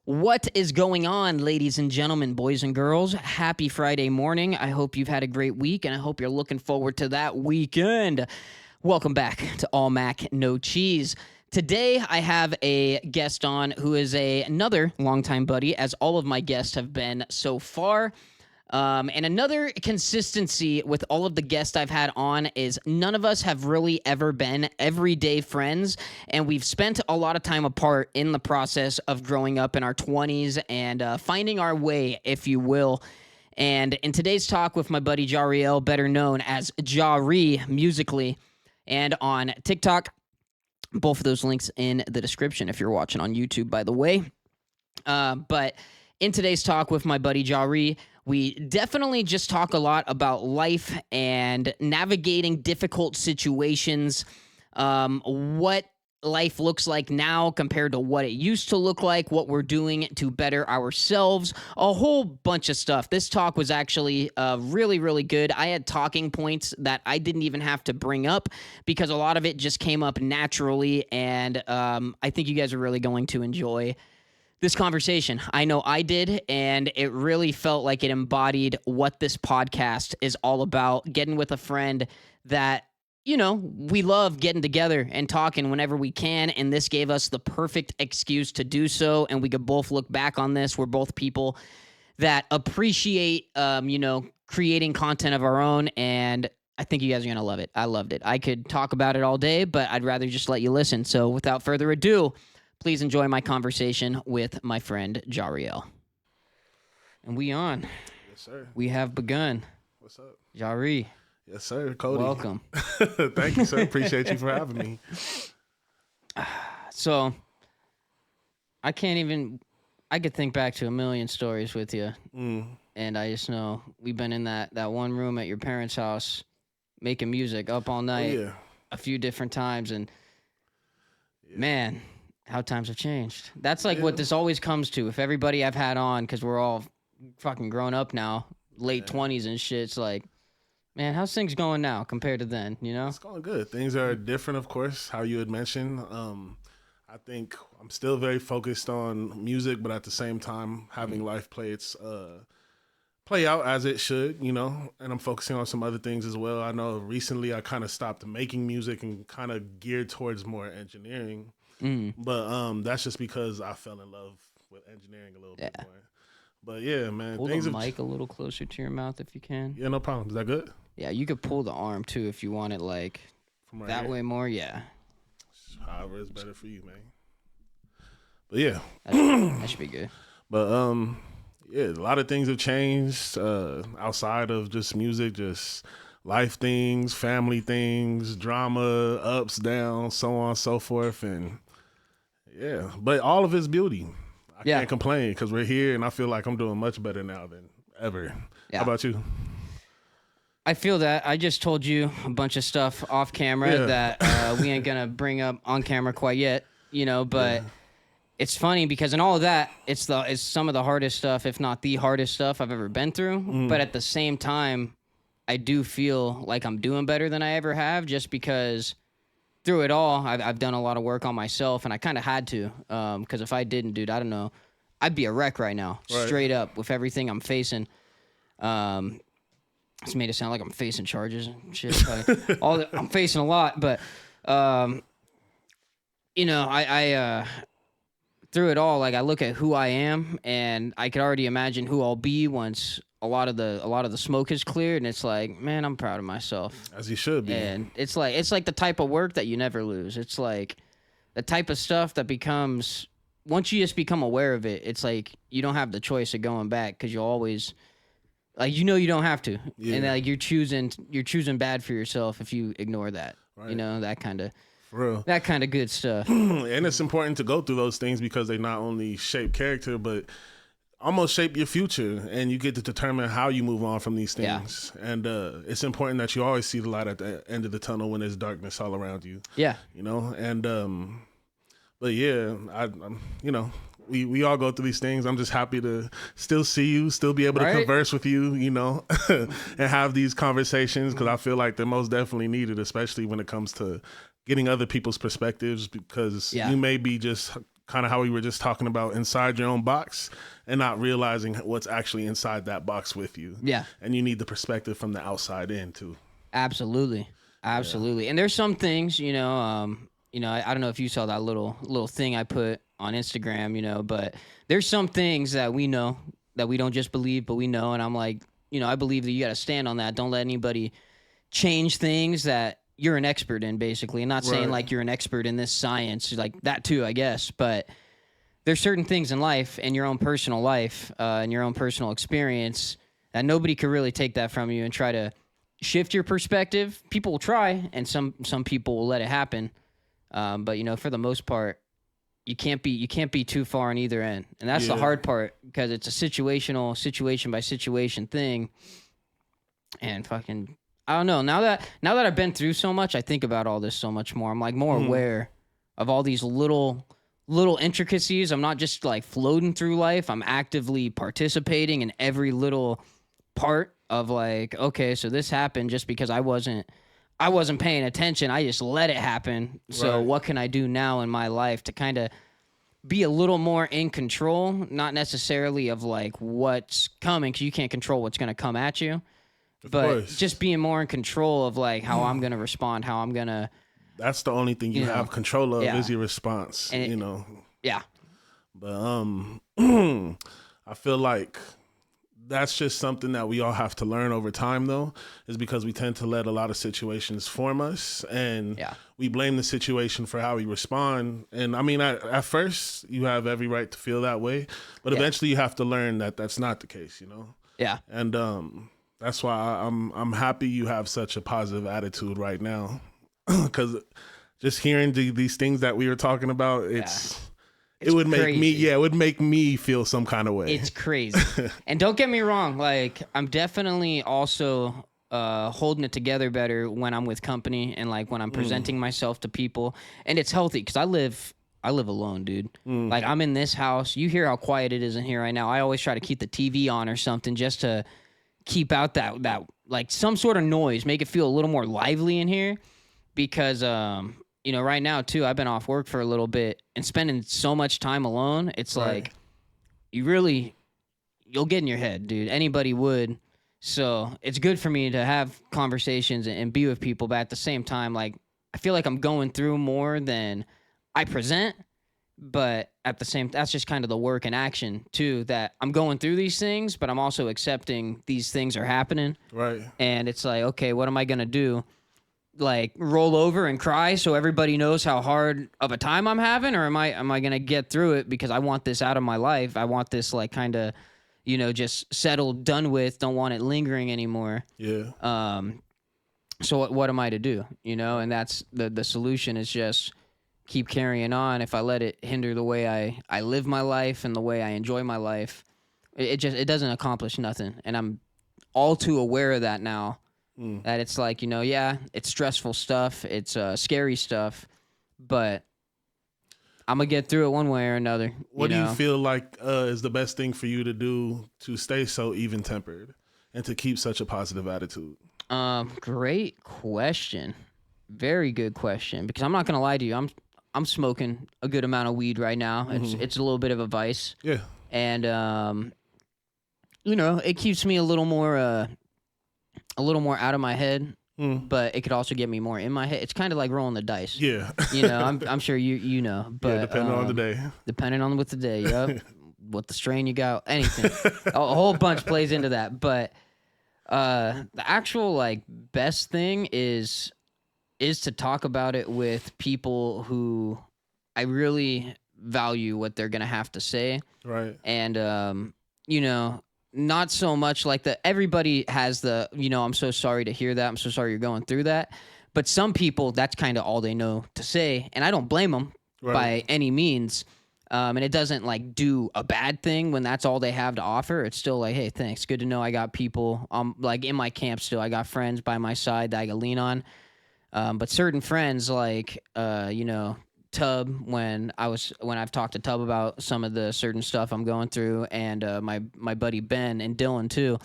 What is going on, ladies and gentlemen, boys and girls? Happy Friday morning. I hope you've had a great week, and I hope you're looking forward to that weekend. Welcome back to All Mac, No Cheese. Today, I have a guest on who is another longtime buddy, as all of my guests have been so far. And another consistency with all of the guests I've had on is none of us have really ever been everyday friends, and we've spent a lot of time apart in the process of growing up in our 20s and finding our way, if you will. And in today's talk with my buddy Jahri, better known as Jahri musically, and on TikTok, both of those links in the description if you're watching on YouTube, by the way. But in today's talk with my buddy Jahri, we definitely just talk a lot about life and navigating difficult situations, what life looks like now compared to what it used to look like, what we're doing to better ourselves, a whole bunch of stuff. This talk was actually really, really good. I had talking points that I didn't even have to bring up because a lot of it just came up naturally, and I think you guys are really going to enjoy this conversation. I know I did, and it really felt like it embodied what this podcast is all about, getting with a friend that, you know, we love getting together and talking whenever we can, and this gave us the perfect excuse to do so, and we could both look back on this. We're both people that appreciate, creating content of our own, and I think you guys are going to love it. I loved it. I could talk about it all day, but I'd rather just let you listen. So without further ado, please enjoy my conversation with my friend Jahri. And we on. Yes, sir. We have begun. What's up? Jahri. Yes, sir. Cody. Welcome. Thank you, sir. Appreciate you for having me. So, I could think back to a million stories with you. And I just know we've been in that one room at your parents' house making music up all night a few different times. And, man, how times have changed. That's like what this always comes to. If everybody I've had on, because we're all fucking grown up now, late 20s and shit, it's like, man, how's things going now compared to then, you know? It's going good. Things are different, of course, how you had mentioned. I think I'm still very focused on music, but at the same time, having life play out as it should, you know, and I'm focusing on some other things as well. I know recently I kind of stopped making music and kind of geared towards more engineering. But that's just because I fell in love with engineering a little bit more. But yeah, man. Pull the mic a little closer to your mouth if you can. Yeah, no problem. Is that good? Yeah, you could pull the arm too if you want it like from right that way more. Yeah. However is better for you, man. But yeah. That should be good. But yeah, a lot of things have changed outside of just music, just life things, family things, drama, ups, downs, so on and so forth. And yeah, but all of it's beauty. I can't complain because we're here, and I feel like I'm doing much better now than ever. Yeah. How about you? I feel that. I just told you a bunch of stuff off camera that we ain't going to bring up on camera quite yet, you know, but it's funny because in all of that, it's some of the hardest stuff, if not the hardest stuff I've ever been through. But at the same time, I do feel like I'm doing better than I ever have just because through it all, I've done a lot of work on myself, and I kind of had to because if I didn't, dude, I don't know. I'd be a wreck right now, straight up, with everything I'm facing. It's made it sound like I'm facing charges and shit. I'm facing a lot, but, you know, I through it all, like I look at who I am, and I could already imagine who I'll be once a lot of the smoke is cleared, and it's like, man, I'm proud of myself. As you should be. And it's like the type of work that you never lose. It's like the type of stuff that becomes, once you just become aware of it, it's like you don't have the choice of going back because you'll always, like, you know, you don't have to. Yeah. And like you're choosing bad for yourself if you ignore that. Right. You know, that kind of good stuff. And it's important to go through those things because they not only shape character, but almost shape your future, and you get to determine how you move on from these things. Yeah. And it's important that you always see the light at the end of the tunnel when there's darkness all around you. Yeah. You know, and but yeah, I'm you know, we all go through these things. I'm just happy to still see you, still be able to converse with you, you know, and have these conversations because I feel like they're most definitely needed, especially when it comes to getting other people's perspectives because you may be just kind of how we were just talking about inside your own box and not realizing what's actually inside that box with you. Yeah. And you need the perspective from the outside in too. Absolutely. Absolutely. Yeah. And there's some things, I don't know if you saw that little thing I put on Instagram, but there's some things that we know that we don't just believe, but we know. And I'm like, I believe that you got to stand on that. Don't let anybody change things that you're an expert in, basically. I'm not saying like you're an expert in this science, like that too, I guess. But there's certain things in life, in your own personal life, and your own personal experience, that nobody could really take that from you and try to shift your perspective. People will try, and some people will let it happen. But for the most part, you can't be too far on either end, and that's the hard part, because it's a situation by situation thing. And fucking, I don't know. Now that I've been through so much, I think about all this so much more. I'm like more aware of all these little intricacies. I'm not just like floating through life. I'm actively participating in every little part of like, okay, so this happened just because I wasn't paying attention. I just let it happen. So what can I do now in my life to kind of be a little more in control? Not necessarily of like what's coming, because you can't control what's going to come at you. But just being more in control of like how I'm going to respond, how I'm going to... That's the only thing you have control of is your response, and Yeah. But I feel like that's just something that we all have to learn over time, though, is because we tend to let a lot of situations form us, and we blame the situation for how we respond. And I mean, at first, you have every right to feel that way, but eventually you have to learn that that's not the case, Yeah. And that's why I'm happy you have such a positive attitude right now, because just hearing these things that we were talking about, it would make me, it would make me feel some kind of way. It's crazy. And don't get me wrong, like I'm definitely also holding it together better when I'm with company and like when I'm presenting myself to people, and it's healthy because I live alone, dude. Like I'm in this house. You hear how quiet it is in here right now. I always try to keep the TV on or something just to keep out that like some sort of noise, make it feel a little more lively in here, because right now too, I've been off work for a little bit and spending so much time alone. It's like you'll get in your head, dude. Anybody would. So it's good for me to have conversations and be with people, but at the same time, like I feel like I'm going through more than I present. But at the same, that's just kind of the work and action too, that I'm going through these things, but I'm also accepting these things are happening. Right. And it's like, okay, what am I going to do? Like roll over and cry so everybody knows how hard of a time I'm having? Or am I going to get through it because I want this out of my life? I want this like kind of, just settled, done with, don't want it lingering anymore. Yeah. So what am I to do? And that's the solution is just keep carrying on. If I let it hinder the way I live my life and the way I enjoy my life, it doesn't accomplish nothing. And I'm all too aware of that now, that it's like, it's stressful stuff. It's scary stuff, but I'm going to get through it one way or another. What do you feel like is the best thing for you to do to stay so even-tempered and to keep such a positive attitude? Great question. Very good question, because I'm not going to lie to you. I'm smoking a good amount of weed right now. It's a little bit of a vice. Yeah. And it keeps me a little more out of my head, but it could also get me more in my head. It's kind of like rolling the dice. Yeah. I'm sure you know, but depending on the day. Depending on what the day, yep. What the strain you got, anything. A whole bunch plays into that, but the actual like best thing is to talk about it with people who I really value what they're going to have to say. Right. And, not so much like everybody has the, I'm so sorry to hear that. I'm so sorry you're going through that. But some people, that's kind of all they know to say. And I don't blame them by any means. And it doesn't like do a bad thing when that's all they have to offer. It's still like, hey, thanks. Good to know I got people like in my camp still. I got friends by my side that I can lean on. But certain friends like, Tub, when I've talked to Tub about some of the certain stuff I'm going through, and my buddy Ben and Dylan too,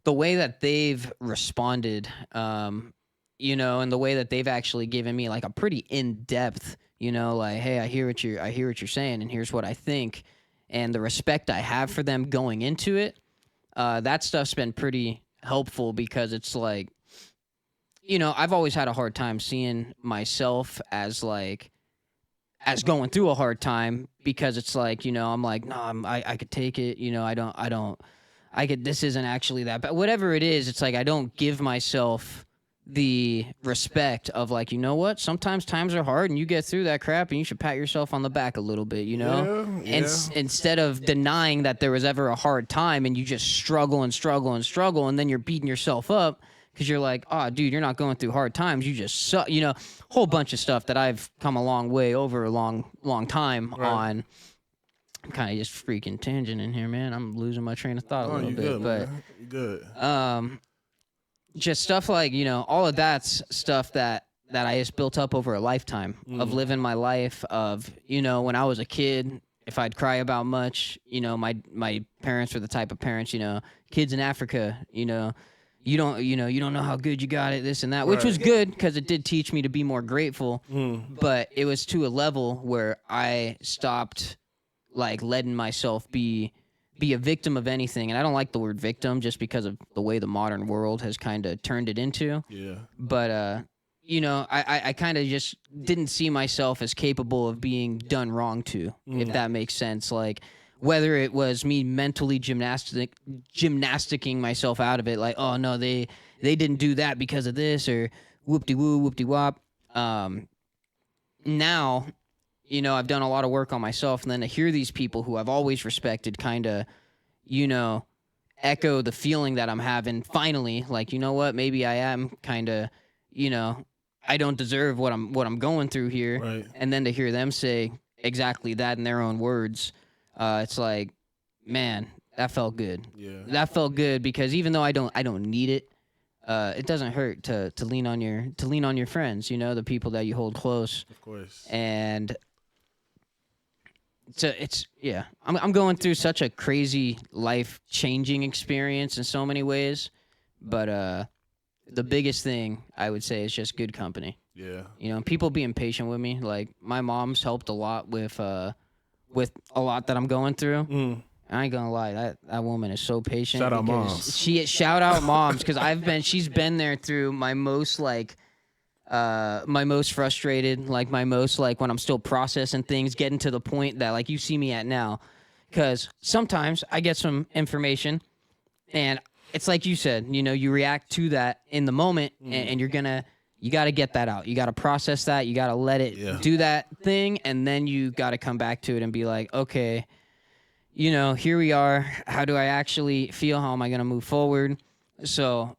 the way that they've responded, and the way that they've actually given me like a pretty in-depth, you know, like, hey, I hear what you're saying, and here's what I think, and the respect I have for them going into it, that stuff's been pretty helpful because it's like, you know, I've always had a hard time seeing myself as like as going through a hard time because it's like, you know, I'm like, no, I could take it, you know, this isn't actually that bad. Whatever it is, it's like I don't give myself the respect of like, you know what? Sometimes times are hard and you get through that crap and you should pat yourself on the back a little bit, you know? Yeah, And yeah. instead of denying that there was ever a hard time and you just struggle and struggle and struggle and then you're beating yourself up because you're like, oh, dude, you're not going through hard times. You just suck, you know, whole bunch of stuff that I've come a long way over a long time on. I'm kind of just freaking tangent in here, man. I'm losing my train of thought a little you bit, good, but man. You good. just stuff like, you know, all of that's stuff that I just built up over a lifetime of living my life of, you know, when I was a kid, if I'd cry about much, you know, my parents were the type of parents, you know, kids in Africa, you know, you don't know how good you got it, this and that, which was good because it did teach me to be more grateful. But it was to a level where I stopped like letting myself be a victim of anything. And I don't like the word victim just because of the way the modern world has kind of turned it into. Yeah. But, you know, I kind of just didn't see myself as capable of being done wrong to, if that makes sense. Like, whether it was me mentally gymnasticking myself out of it, like, oh, no, they didn't do that because of this, or whoop-de-woo, whoop-de-wop. Now, you know, I've done a lot of work on myself, and then to hear these people who I've always respected kind of, you know, echo the feeling that I'm having finally, like, you know what, maybe I am kind of, you know, I don't deserve what I'm going through here. Right. And then to hear them say exactly that in their own words, it's like, man, that felt good. Yeah. That felt good because even though I don't need it, it doesn't hurt to lean on your friends, you know, the people that you hold close. Of course. And so I'm going through such a crazy life-changing experience in so many ways, but the biggest thing I would say is just good company. Yeah. You know, people being patient with me. Like, my mom's helped a lot with a lot that I'm going through. I ain't gonna lie, that woman is so patient. Shout out moms. Shout out moms, because she's been there through my most like my most frustrated, like my most like when I'm still processing things, getting to the point that like you see me at now. Because sometimes I get some information and it's like you said, you know, you react to that in the moment and you got to get that out. You got to process that. You got to let it do that thing. And then you got to come back to it and be like, okay, you know, here we are. How do I actually feel? How am I going to move forward? So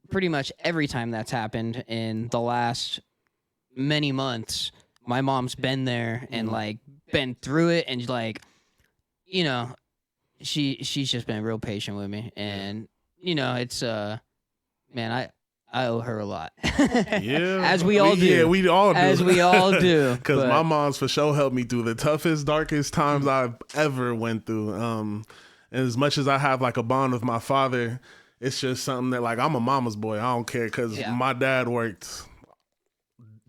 pretty much every time that's happened in the last many months, my mom's been there and like been through it. And like, you know, she's just been real patient with me. And, you know, it's, man, I owe her a lot. Yeah. As we all do. Yeah, we all do. As we all do. Because my mom's for sure helped me through the toughest, darkest times I've ever went through. And as much as I have like a bond with my father, it's just something that like I'm a mama's boy. I don't care because my dad worked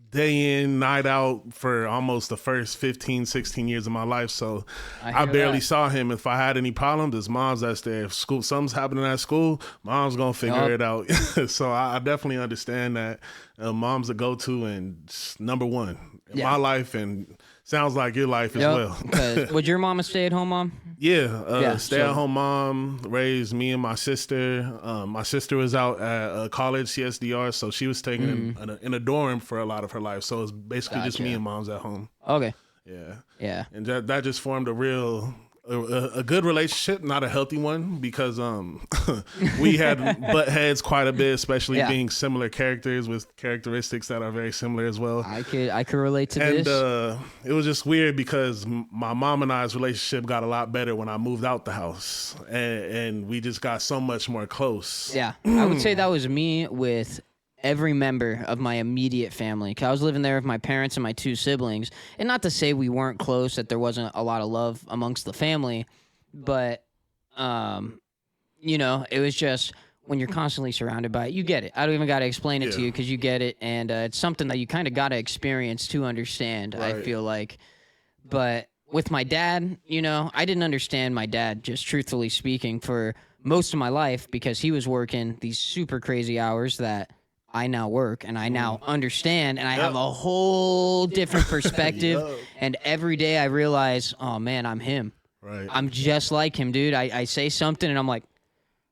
day in, night out for almost the first 15, 16 years of my life. So I barely saw him. If I had any problems, it's mom's that's there. If something's happening at school, mom's going to figure it out. So I definitely understand that. Mom's a go-to and number one in my life, and sounds like your life as well. Was your mom a stay-at-home mom? Stay-at-home mom, raised me and my sister. My sister was out at college, CSDR, so she was taken in a dorm for a lot of her life. So it's basically just me and mom's at home. Okay. Yeah. And that just formed a good relationship, not a healthy one, because we had butt heads quite a bit, especially being similar characters with characteristics that are very similar as well. I could relate to this. And it was just weird because my mom and I's relationship got a lot better when I moved out the house, and we just got so much more close. Yeah, I would say that was me with every member of my immediate family. 'Cause I was living there with my parents and my two siblings. And not to say we weren't close, that there wasn't a lot of love amongst the family. But, you know, it was just when you're constantly surrounded by it, you get it. I don't even got to explain it to you because you get it, and it's something that you kind of got to experience to understand. Right. I feel like, but with my dad, you know, I didn't understand my dad, just truthfully speaking, for most of my life because he was working these super crazy hours that I now work and I now understand, and I have a whole different perspective. And every day I realize, oh man, I'm him. Right. I'm just like him, dude. I say something and I'm like,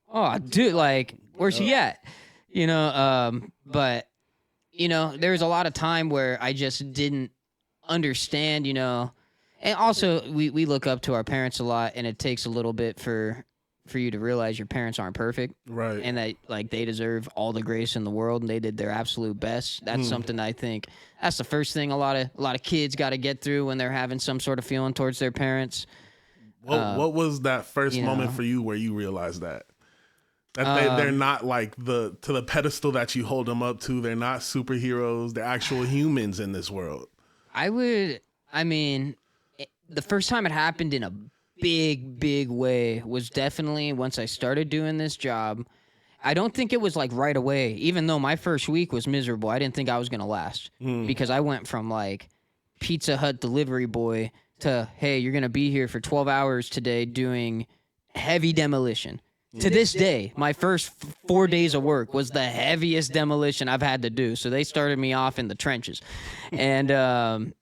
oh, dude, like, where's he at? You know, but, you know, there's a lot of time where I just didn't understand, you know. And also, we look up to our parents a lot, and it takes a little bit for you to realize your parents aren't perfect. Right. And that, like, they deserve all the grace in the world, and they did their absolute best. That's something that I think, that's the first thing a lot of kids got to get through when they're having some sort of feeling towards their parents. What was that first moment for you where you realized that they're not like to the pedestal that you hold them up to? They're not superheroes. They're actual humans in this world. The first time it happened in a big way was definitely once I started doing this job. I don't think it was like right away, even though my first week was miserable. I didn't think I was going to last because I went from like Pizza Hut delivery boy to, hey, you're going to be here for 12 hours today doing heavy demolition. To this day, my first 4 days of work was the heaviest demolition I've had to do. So they started me off in the trenches. And,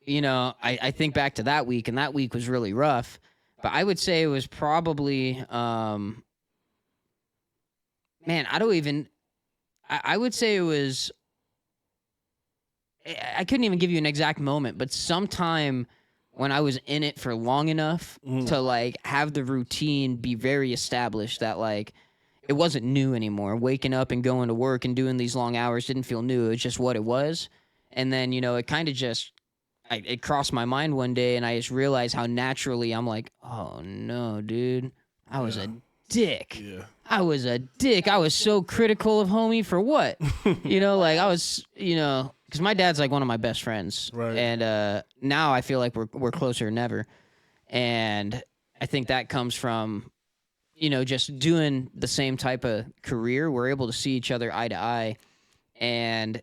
you know, I think back to that week, and that week was really rough. But I would say it was probably, I would say it was, I couldn't even give you an exact moment, but sometime when I was in it for long enough to like have the routine be very established that like it wasn't new anymore. Waking up and going to work and doing these long hours didn't feel new. It was just what it was. And then, you know, it kind of just, it crossed my mind one day and I just realized how naturally I'm like, oh no, dude, I was a dick. Yeah. I was a dick. I was so critical of homie for what? You know, like I was, you know, because my dad's like one of my best friends. Right. And now I feel like we're closer than ever. And I think that comes from, you know, just doing the same type of career. We're able to see each other eye to eye. And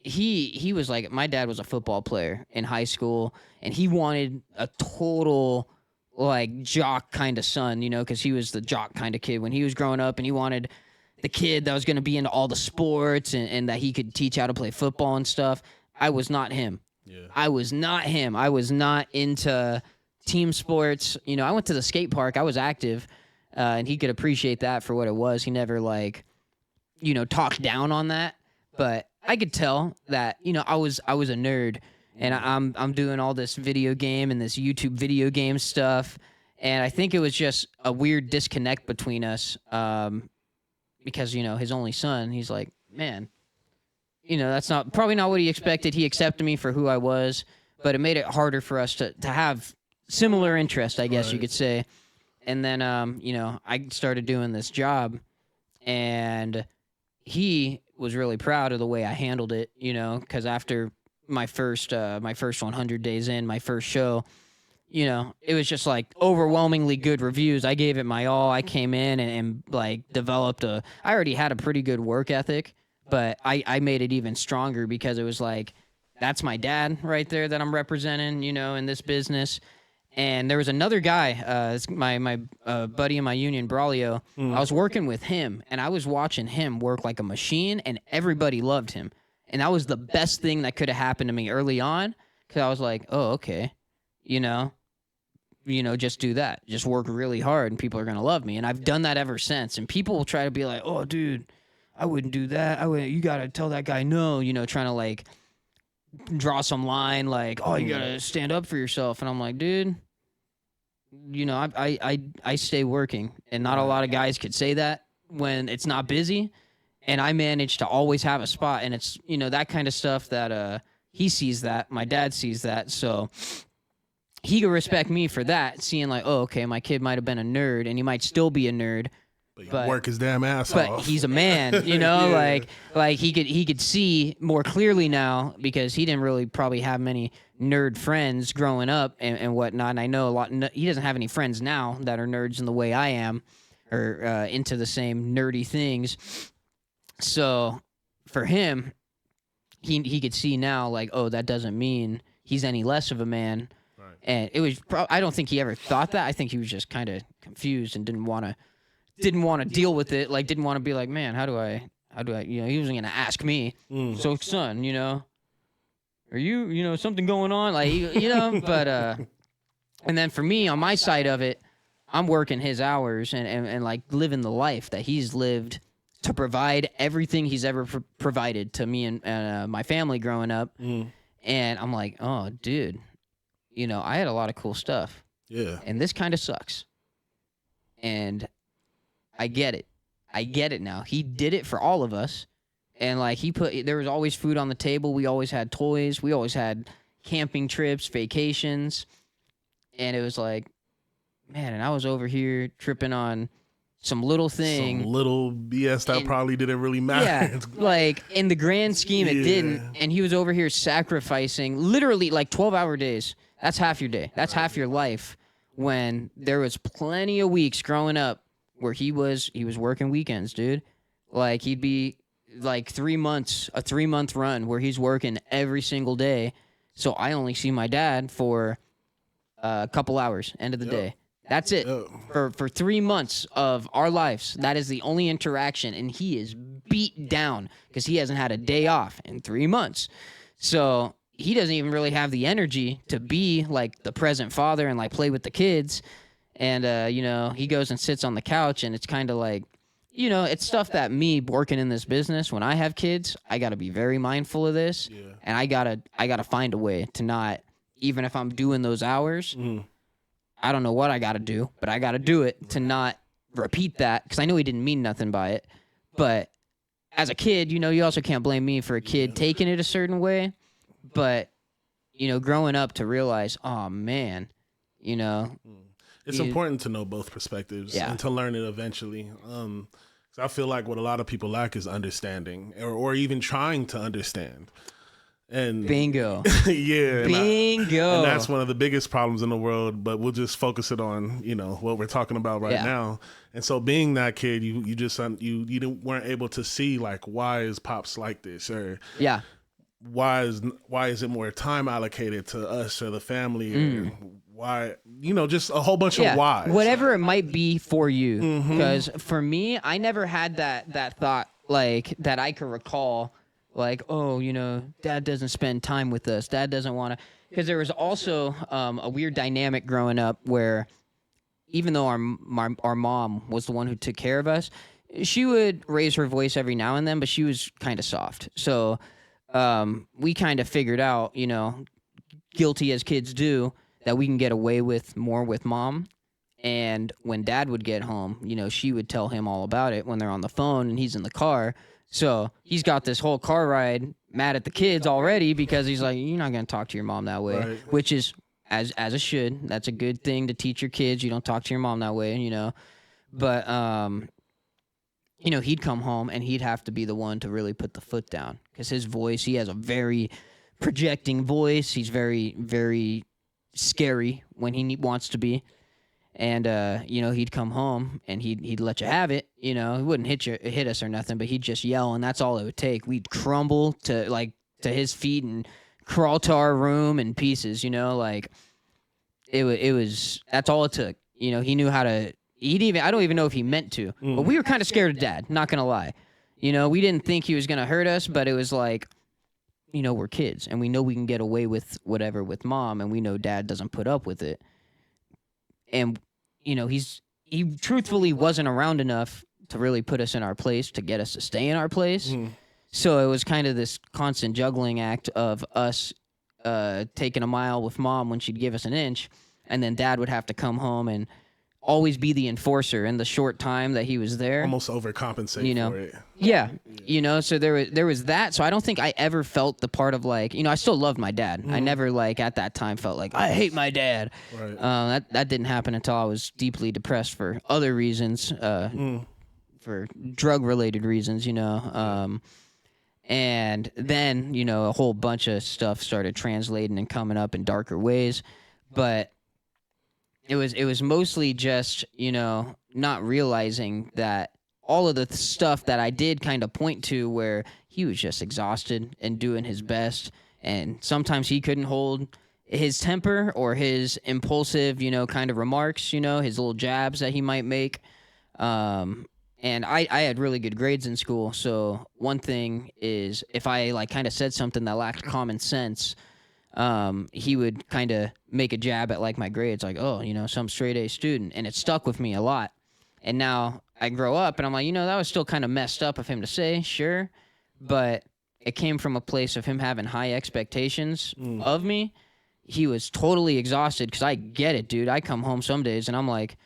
he was like, my dad was a football player in high school, and he wanted a total like jock kind of son, you know, because he was the jock kind of kid when he was growing up, and he wanted the kid that was going to be into all the sports and that he could teach how to play football and stuff. I was not him. Yeah. I was not him. I was not into team sports. You know, I went to the skate park. I was active, and he could appreciate that for what it was. He never like, you know, talked down on that, but I could tell that, you know, I was a nerd, and I'm doing all this video game and this YouTube video game stuff, and I think it was just a weird disconnect between us, because, you know, his only son, he's like, man, you know, that's probably not what he expected. He accepted me for who I was, but it made it harder for us to have similar interests, I guess you could say. And then, you know, I started doing this job, and he was really proud of the way I handled it, you know, because after my first 100 days in, my first show, you know, it was just like overwhelmingly good reviews. I gave it my all. I came in and like developed I already had a pretty good work ethic, but I made it even stronger because it was like, that's my dad right there that I'm representing, you know, in this business. And there was another guy, my buddy in my union, Braulio. I was working with him, and I was watching him work like a machine, and everybody loved him. And that was the best thing that could have happened to me early on, because I was like, oh, okay, you know, just do that. Just work really hard, and people are going to love me. And I've done that ever since. And people will try to be like, oh, dude, I wouldn't do that. You got to tell that guy no, you know, trying to, like, draw some line, like, oh, you got to stand up for yourself. And I'm like, dude, you know, I stay working, and not a lot of guys could say that when it's not busy, and I manage to always have a spot, and it's, you know, that kind of stuff that he sees that, my dad sees that, so he could respect me for that, seeing like, oh, okay, my kid might have been a nerd, and he might still be a nerd, but work his damn ass but off. He's a man, you know, like he could see more clearly now, because he didn't really probably have many nerd friends growing up and whatnot. And I know he doesn't have any friends now that are nerds in the way I am, or into the same nerdy things. So for him, he could see now, like, oh, that doesn't mean he's any less of a man. Right. And it was I don't think he ever thought that. I think he was just kind of confused and didn't want to deal with it. Like, didn't want to be like, man, how do I, he wasn't gonna ask me. So, son, are you, something going on? Like, but and then for me, on my side of it, I'm working his hours and like living the life that he's lived to provide everything he's ever provided to me and my family growing up. And I'm like, oh, dude, I had a lot of cool stuff. Yeah. And this kind of sucks. And I get it. I get it now. He did it for all of us. And like there was always food on the table. We always had toys. We always had camping trips, vacations. And it was like, man, and I was over here tripping on some little thing. Some little BS that probably didn't really matter. Yeah, like in the grand scheme, it didn't. And he was over here sacrificing literally like 12-hour days. That's half your day. That's half your life. When there was plenty of weeks growing up where he was working weekends, dude. Like he'd be like 3 months, a 3-month run where he's working every single day. So I only see my dad for a couple hours, end of the day. That's it. For 3 months of our lives, that is the only interaction, and he is beat down because he hasn't had a day off in 3 months. So he doesn't even really have the energy to be like the present father and like play with the kids. And he goes and sits on the couch, and it's kind of like, it's stuff that me working in this business, when I have kids, I got to be very mindful of this, and I gotta find a way to not, even if I'm doing those hours. I don't know what I got to do, but I got to do it to not repeat that, because I know he didn't mean nothing by it. But as a kid, you also can't blame me for a kid taking it a certain way. But, growing up to realize, oh, man, It's important to know both perspectives and to learn it eventually. So I feel like what a lot of people lack is understanding or even trying to understand. And bingo. Yeah. Bingo. And that's one of the biggest problems in the world, but we'll just focus it on, what we're talking about right now. And so being that kid, you weren't able to see like, why is Pops like this? Or why is it more time allocated to us or the family? Or why, just a whole bunch of whys. Whatever it might be for you. Because for me, I never had that thought like that I could recall. Like, oh, Dad doesn't spend time with us. Dad doesn't want to. Because there was also a weird dynamic growing up where even though our mom was the one who took care of us, she would raise her voice every now and then, but she was kind of soft. So we kind of figured out, guilty as kids do, that we can get away with more with Mom. And when Dad would get home, she would tell him all about it when they're on the phone and he's in the car. So he's got this whole car ride mad at the kids already because he's like, you're not going to talk to your mom that way, which is as it should. That's a good thing to teach your kids. You don't talk to your mom that way, But, he'd come home and he'd have to be the one to really put the foot down because his voice, he has a very projecting voice. He's very, very scary when he wants to be. And, he'd come home and he'd let you have it. He wouldn't hit us or nothing, but he'd just yell, and that's all it would take. We'd crumble to his feet and crawl to our room in pieces, it was, that's all it took. He knew how to, I don't even know if he meant to, but we were kind of scared of Dad, not going to lie. We didn't think he was going to hurt us, but it was like, we're kids and we know we can get away with whatever with Mom, and we know Dad doesn't put up with it. And, he truthfully wasn't around enough to really put us in our place, to get us to stay in our place. So it was kind of this constant juggling act of us taking a mile with Mom when she'd give us an inch, and then Dad would have to come home and always be the enforcer in the short time that he was there. Almost overcompensate for it. Yeah. So there was that. So I don't think I ever felt the part of like, I still loved my dad. I never like at that time felt like I hate my dad. Right. That didn't happen until I was deeply depressed for other reasons, for drug related reasons, and then, a whole bunch of stuff started translating and coming up in darker ways. But it was mostly just, not realizing that all of the stuff that I did kind of point to where he was just exhausted and doing his best, and sometimes he couldn't hold his temper or his impulsive, kind of remarks, his little jabs that he might make. And I had really good grades in school, so one thing is if I like kind of said something that lacked common sense, he would kind of make a jab at like my grades, like, oh, some straight A student, and it stuck with me a lot. And now I grow up, and I'm like, that was still kind of messed up of him to say, sure, but it came from a place of him having high expectations of me. He was totally exhausted because I get it, dude. I come home some days and I'm like,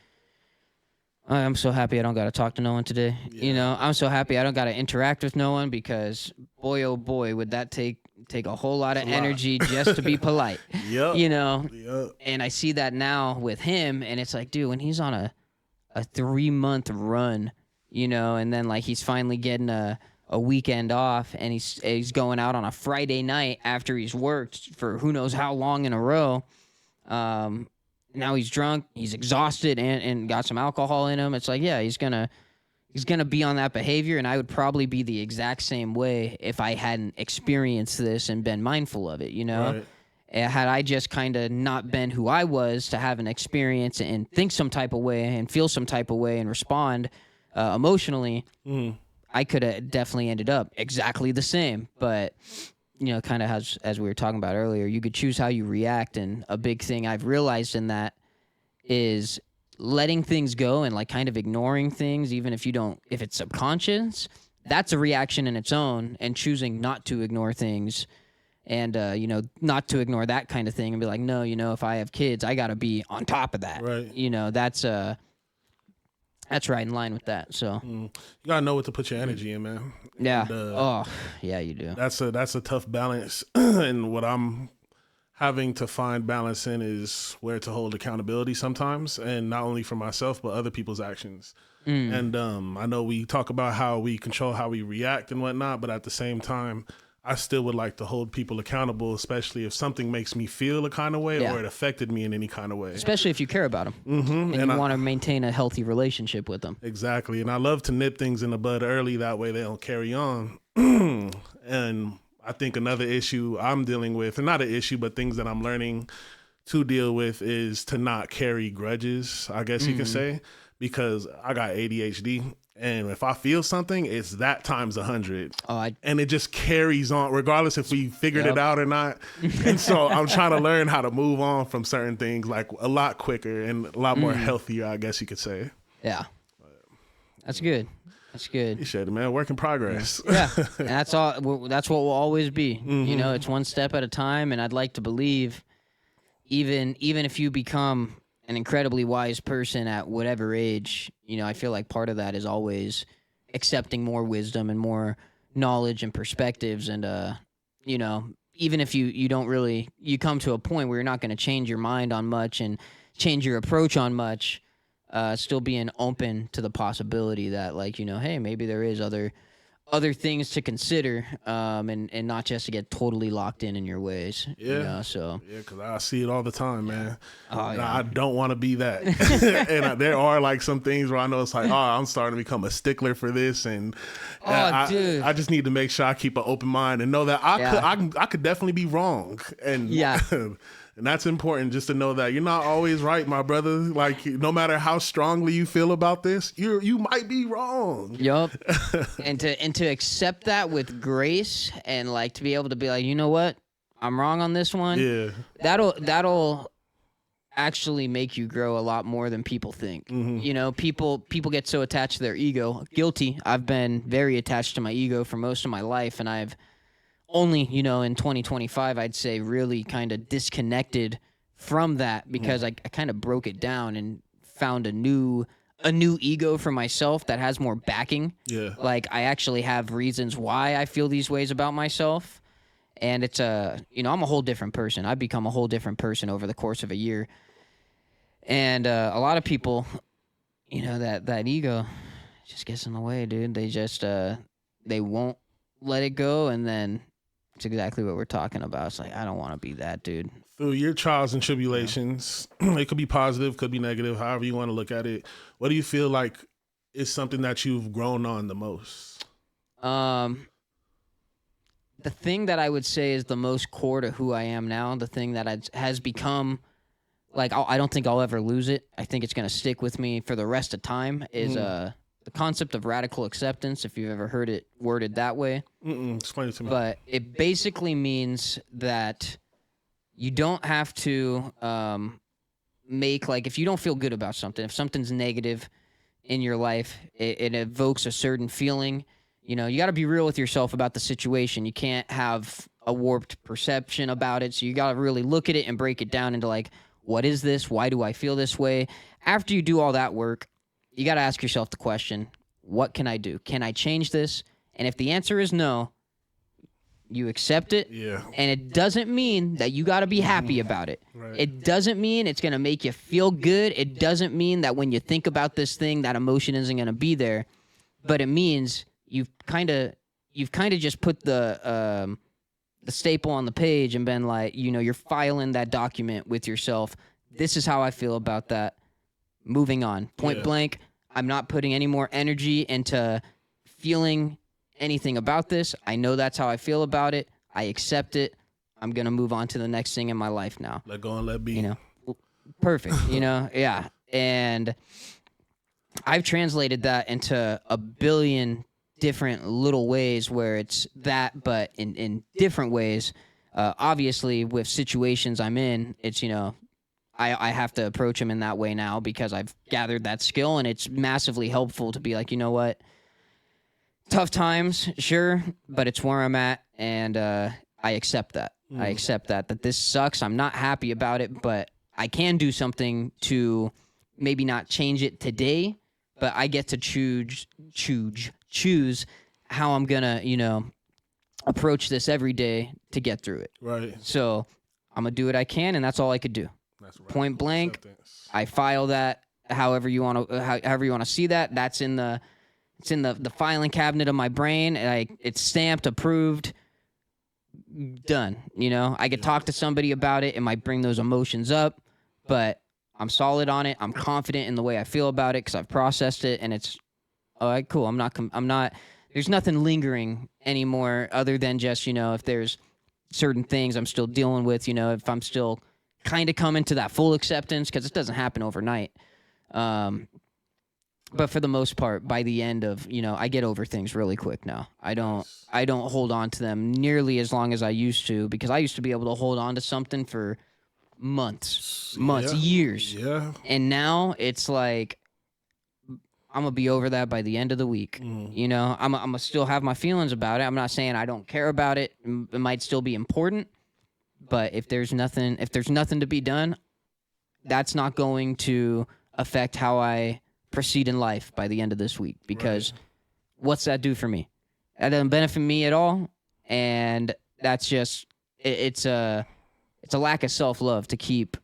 I'm so happy I don't got to talk to no one today. Yeah. I'm so happy I don't got to interact with no one because, boy, oh boy, would that take a whole lot of energy just to be polite. Yep. Yep. And I see that now with him, and it's like, dude, when he's on a 3-month run, and then like he's finally getting a weekend off, and he's going out on a Friday night after he's worked for who knows how long in a row. Now he's drunk, he's exhausted, and got some alcohol in him. It's like, yeah, he's gonna be on that behavior, and I would probably be the exact same way if I hadn't experienced this and been mindful of it. Right. Had I just kind of not been who I was to have an experience and think some type of way and feel some type of way and respond emotionally, I could have definitely ended up exactly the same. But, kind of as we were talking about earlier, you could choose how you react. And a big thing I've realized in that is letting things go and like kind of ignoring things, even if it's subconscious, that's a reaction in its own, and choosing not to ignore things. And, not to ignore that kind of thing and be like, no, if I have kids, I got to be on top of that. Right. That's right in line with that. So you got to know what to put your energy in, man. Yeah. And, yeah, you do. That's a tough balance. And what I'm having to find balance in is where to hold accountability sometimes, and not only for myself, but other people's actions. And I know we talk about how we control how we react and whatnot, but at the same time, I still would like to hold people accountable, especially if something makes me feel a kind of way or it affected me in any kind of way. Especially if you care about them and you want to maintain a healthy relationship with them. Exactly. And I love to nip things in the bud early. That way they don't carry on. And I think another issue I'm dealing with, and not an issue, but things that I'm learning to deal with, is to not carry grudges, I guess you can say, because I got ADHD. And if I feel something, it's that times 100. And it just carries on, regardless if we figured it out or not. And so I'm trying to learn how to move on from certain things like a lot quicker and a lot more healthier, I guess you could say. Yeah. That's good. That's good. Appreciate it, man. Work in progress. Yeah. And that's all. That's what will always be. It's one step at a time. And I'd like to believe even if you become an incredibly wise person at whatever age, I feel like part of that is always accepting more wisdom and more knowledge and perspectives. And, even if you don't really, you come to a point where you're not going to change your mind on much and change your approach on much, still being open to the possibility that, like, hey, maybe there is other things to consider, and not just to get totally locked in your ways. Yeah. So yeah, because I see it all the time, man. Yeah. I don't want to be that. And there are like some things where I know it's like, I'm starting to become a stickler for this, and dude, I just need to make sure I keep an open mind and know that I could definitely be wrong, and and that's important, just to know that you're not always right, my brother. Like, no matter how strongly you feel about this, you might be wrong. Yup. and to accept that with grace, and like to be able to be like, you know what, I'm wrong on this one. Yeah. That'll actually make you grow a lot more than people think. People get so attached to their ego. Guilty. I've been very attached to my ego for most of my life, and I've only, in 2025, I'd say really kind of disconnected from that, because I kind of broke it down and found a new ego for myself that has more backing. Yeah. Like, I actually have reasons why I feel these ways about myself. And it's I'm a whole different person. I've become a whole different person over the course of a year. And a lot of people, that ego just gets in the way, dude. They just, they won't let it go. And then it's exactly what we're talking about. It's like, I don't want to be that dude. Through your trials and tribulations, it could be positive, could be negative, however you want to look at it. What do you feel like is something that you've grown on the most? The thing that I would say is the most core to who I am now, the thing that has become, like, I don't think I'll ever lose it. I think it's going to stick with me for the rest of time, is the concept of radical acceptance, if you've ever heard it worded that way. Explain it to me. But it basically means that you don't have to make, like, if you don't feel good about something, if something's negative in your life, it evokes a certain feeling. You know, you got to be real with yourself about the situation. You can't have a warped perception about it. So you got to really look at it and break it down into, like, what is this? Why do I feel this way? After you do all that work, you got to ask yourself the question, what can I do? Can I change this? And if the answer is no, you accept it. Yeah. And it doesn't mean that you got to be happy about it. Right. It doesn't mean it's going to make you feel good. It doesn't mean that when you think about this thing, that emotion isn't going to be there. But it means you've kind of just put the staple on the page and been like, you know, you're filing that document with yourself. This is how I feel about that. Moving on. Point blank. I'm not putting any more energy into feeling anything about this. I know that's how I feel about it. I accept it. I'm going to move on to the next thing in my life now. Let go and let be. You know, perfect. You know, yeah. And I've translated that into a billion different little ways where it's that, but in different ways. Obviously, with situations I'm in, it's, you know, I have to approach them in that way now because I've gathered that skill, and it's massively helpful to be like, you know what? Tough times, sure, but it's where I'm at, and I accept that. I accept that this sucks. I'm not happy about it, but I can do something to maybe not change it today, but I get to choose how I'm gonna, you know, approach this every day to get through it. Right. So I'm gonna do what I can, and that's all I could do. That's right. Point blank. I file that however you want to see that. That's in the filing cabinet of my brain. And it's stamped, approved, done. You know, I could talk to somebody about it. It might bring those emotions up, but I'm solid on it. I'm confident in the way I feel about it because I've processed it, and it's all right. Cool. I'm not. There's nothing lingering anymore, other than just, you know, if there's certain things I'm still dealing with. You know, if I'm still kind of coming to that full acceptance, because it doesn't happen overnight. But for the most part, by the end of, you know, I get over things really quick now. I don't hold on to them nearly as long as I used to, because I used to be able to hold on to something for months, years. Yeah. And now it's like, I'm going to be over that by the end of the week. You know, I'm going to still have my feelings about it. I'm not saying I don't care about it. It might still be important. But if there's nothing to be done, that's not going to affect how I proceed in life by the end of this week, because what's that do for me? That doesn't benefit me at all, and that's just it's a lack of self-love to keep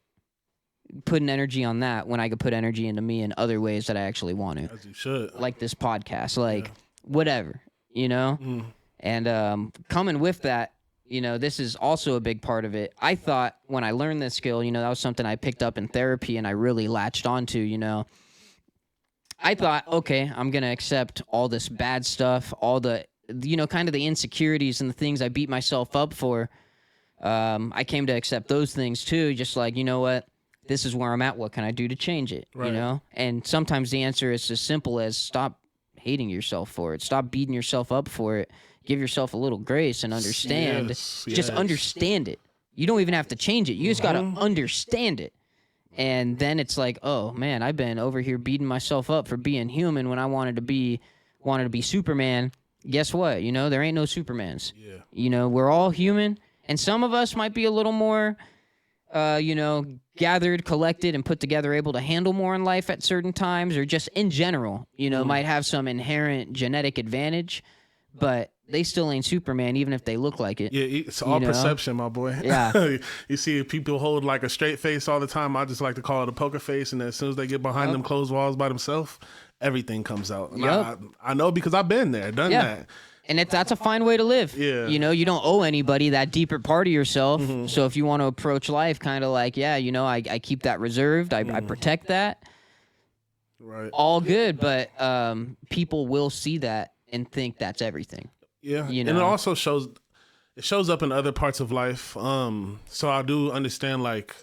putting energy on that when I could put energy into me in other ways that I actually want to. As you should. Like this podcast, like whatever, you know? And coming with that, you know, this is also a big part of it. I thought when I learned this skill, you know, that was something I picked up in therapy and I really latched onto, you know. I thought, okay, I'm going to accept all this bad stuff, all the, you know, kind of the insecurities and the things I beat myself up for. I came to accept those things too, just like, you know what, this is where I'm at. What can I do to change it, you know? And sometimes the answer is as simple as stop hating yourself for it. Stop beating yourself up for it. Give yourself a little grace and understand. Just understand it. You don't even have to change it. You just got to understand it. And then it's like, oh man, I've been over here beating myself up for being human when I wanted to be Superman. Guess what? You know, there ain't no Supermans. Yeah. You know, we're all human, and some of us might be a little more, you know, gathered, collected, and put together, able to handle more in life at certain times, or just in general, you know, might have some inherent genetic advantage, but they still ain't Superman, even if they look like it. Yeah, it's all perception, my boy. Yeah. You see, people hold like a straight face all the time. I just like to call it a poker face, and as soon as they get behind them closed walls by themselves, everything comes out. And I know because I've been there, done that. And that's a fine way to live. Yeah. You know, you don't owe anybody that deeper part of yourself. So if you want to approach life kind of like, yeah, you know, I keep that reserved. I protect that. Right. All good. But people will see that and think that's everything. Yeah. You know? And it also shows up in other parts of life. So I do understand, like,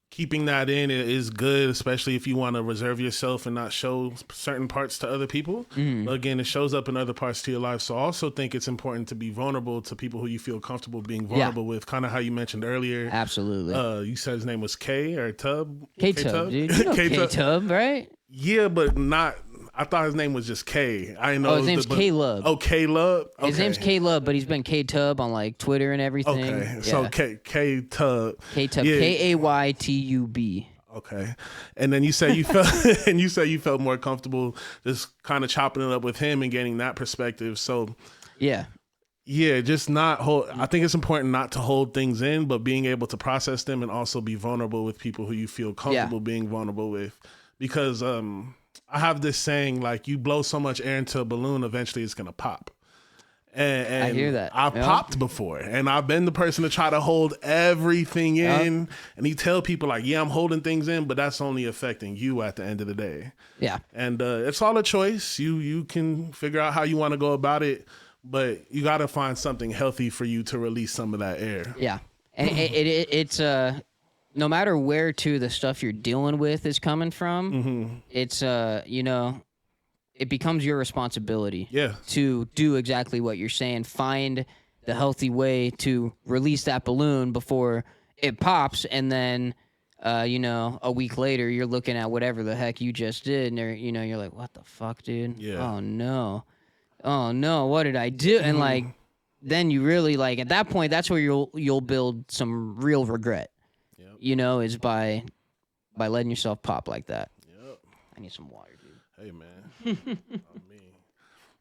keeping that in is good, especially if you want to reserve yourself and not show certain parts to other people. But again, it shows up in other parts to your life. So I also think it's important to be vulnerable to people who you feel comfortable being vulnerable with, kind of how you mentioned earlier. Absolutely. You said his name was K or Tub? K-Tub, dude. You know K-Tub, right? Yeah, but not... I thought his name was just K. I didn't know. Oh, his name's K-Lub. Oh, K-Lub? Okay. His name's K-Lub, but he's been K-Tub on, like, Twitter and everything. Okay, Yeah. so K-Tub. K-Tub, Yeah. K-A-Y-T-U-B. Okay, and then you say you felt and you say you felt more comfortable just kind of chopping it up with him and getting that perspective. So Yeah. just not hold. I think it's important not to hold things in, but being able to process them and also be vulnerable with people who you feel comfortable being vulnerable with. Because I have this saying, like, you blow so much air into a balloon, eventually it's gonna pop. And I hear that. I've popped before, and I've been the person to try to hold everything in. And you tell people, like, yeah, I'm holding things in, but that's only affecting you at the end of the day. Yeah. And it's all a choice. You can figure out how you want to go about it, but you got to find something healthy for you to release some of that air. Yeah. And it's no matter where the stuff you're dealing with is coming from, it's you know, it becomes your responsibility to do exactly what you're saying. Find the healthy way to release that balloon before it pops, and then you know, a week later you're looking at whatever the heck you just did, and you know, you're like, what the fuck, dude? Oh no, what did I do? And like, then you really, like, at that point, that's where you'll build some real regret. You know, is by letting yourself pop like that. I need some water, dude. Hey, man.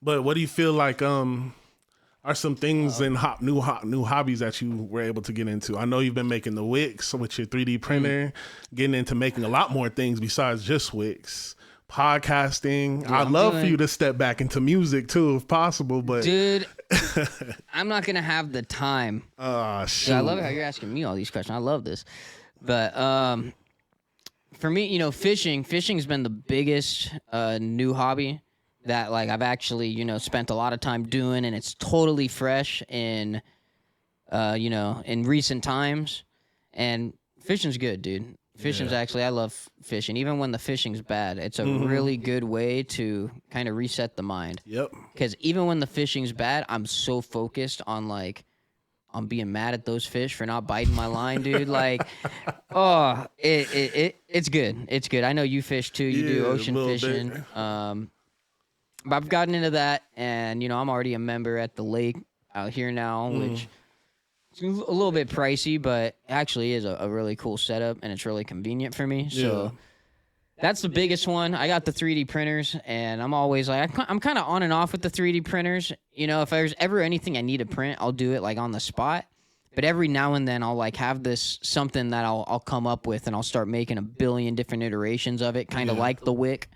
But what do you feel like are some things in new hobbies that you were able to get into? I know you've been making the wicks with your 3D printer, getting into making a lot more things besides just wicks. Podcasting. Dude, I'd love for you to step back into music too, if possible. But dude, I'm not gonna have the time. Shoot. Dude, I love how you're asking me all these questions. I love this. But for me, you know, fishing's been the biggest new hobby that, like, I've actually, you know, spent a lot of time doing, and it's totally fresh in you know, in recent times. And fishing's good, dude. Fishing's actually, I love fishing. Even when the fishing's bad, it's a really good way to kind of reset the mind. Because even when the fishing's bad, I'm so focused on, like, I'm being mad at those fish for not biting my line, dude. Like, oh, it's good. It's good. I know you fish too. You do ocean fishing. But I've gotten into that, and, you know, I'm already a member at the lake out here now, which is a little bit pricey, but actually is a really cool setup, and it's really convenient for me. So that's the biggest one. I got the 3D printers, and I'm always like, I'm kind of on and off with the 3D printers. You know, if there's ever anything I need to print, I'll do it, like, on the spot. But every now and then I'll, like, have this something that I'll come up with, and I'll start making a billion different iterations of it, kind of like the wick.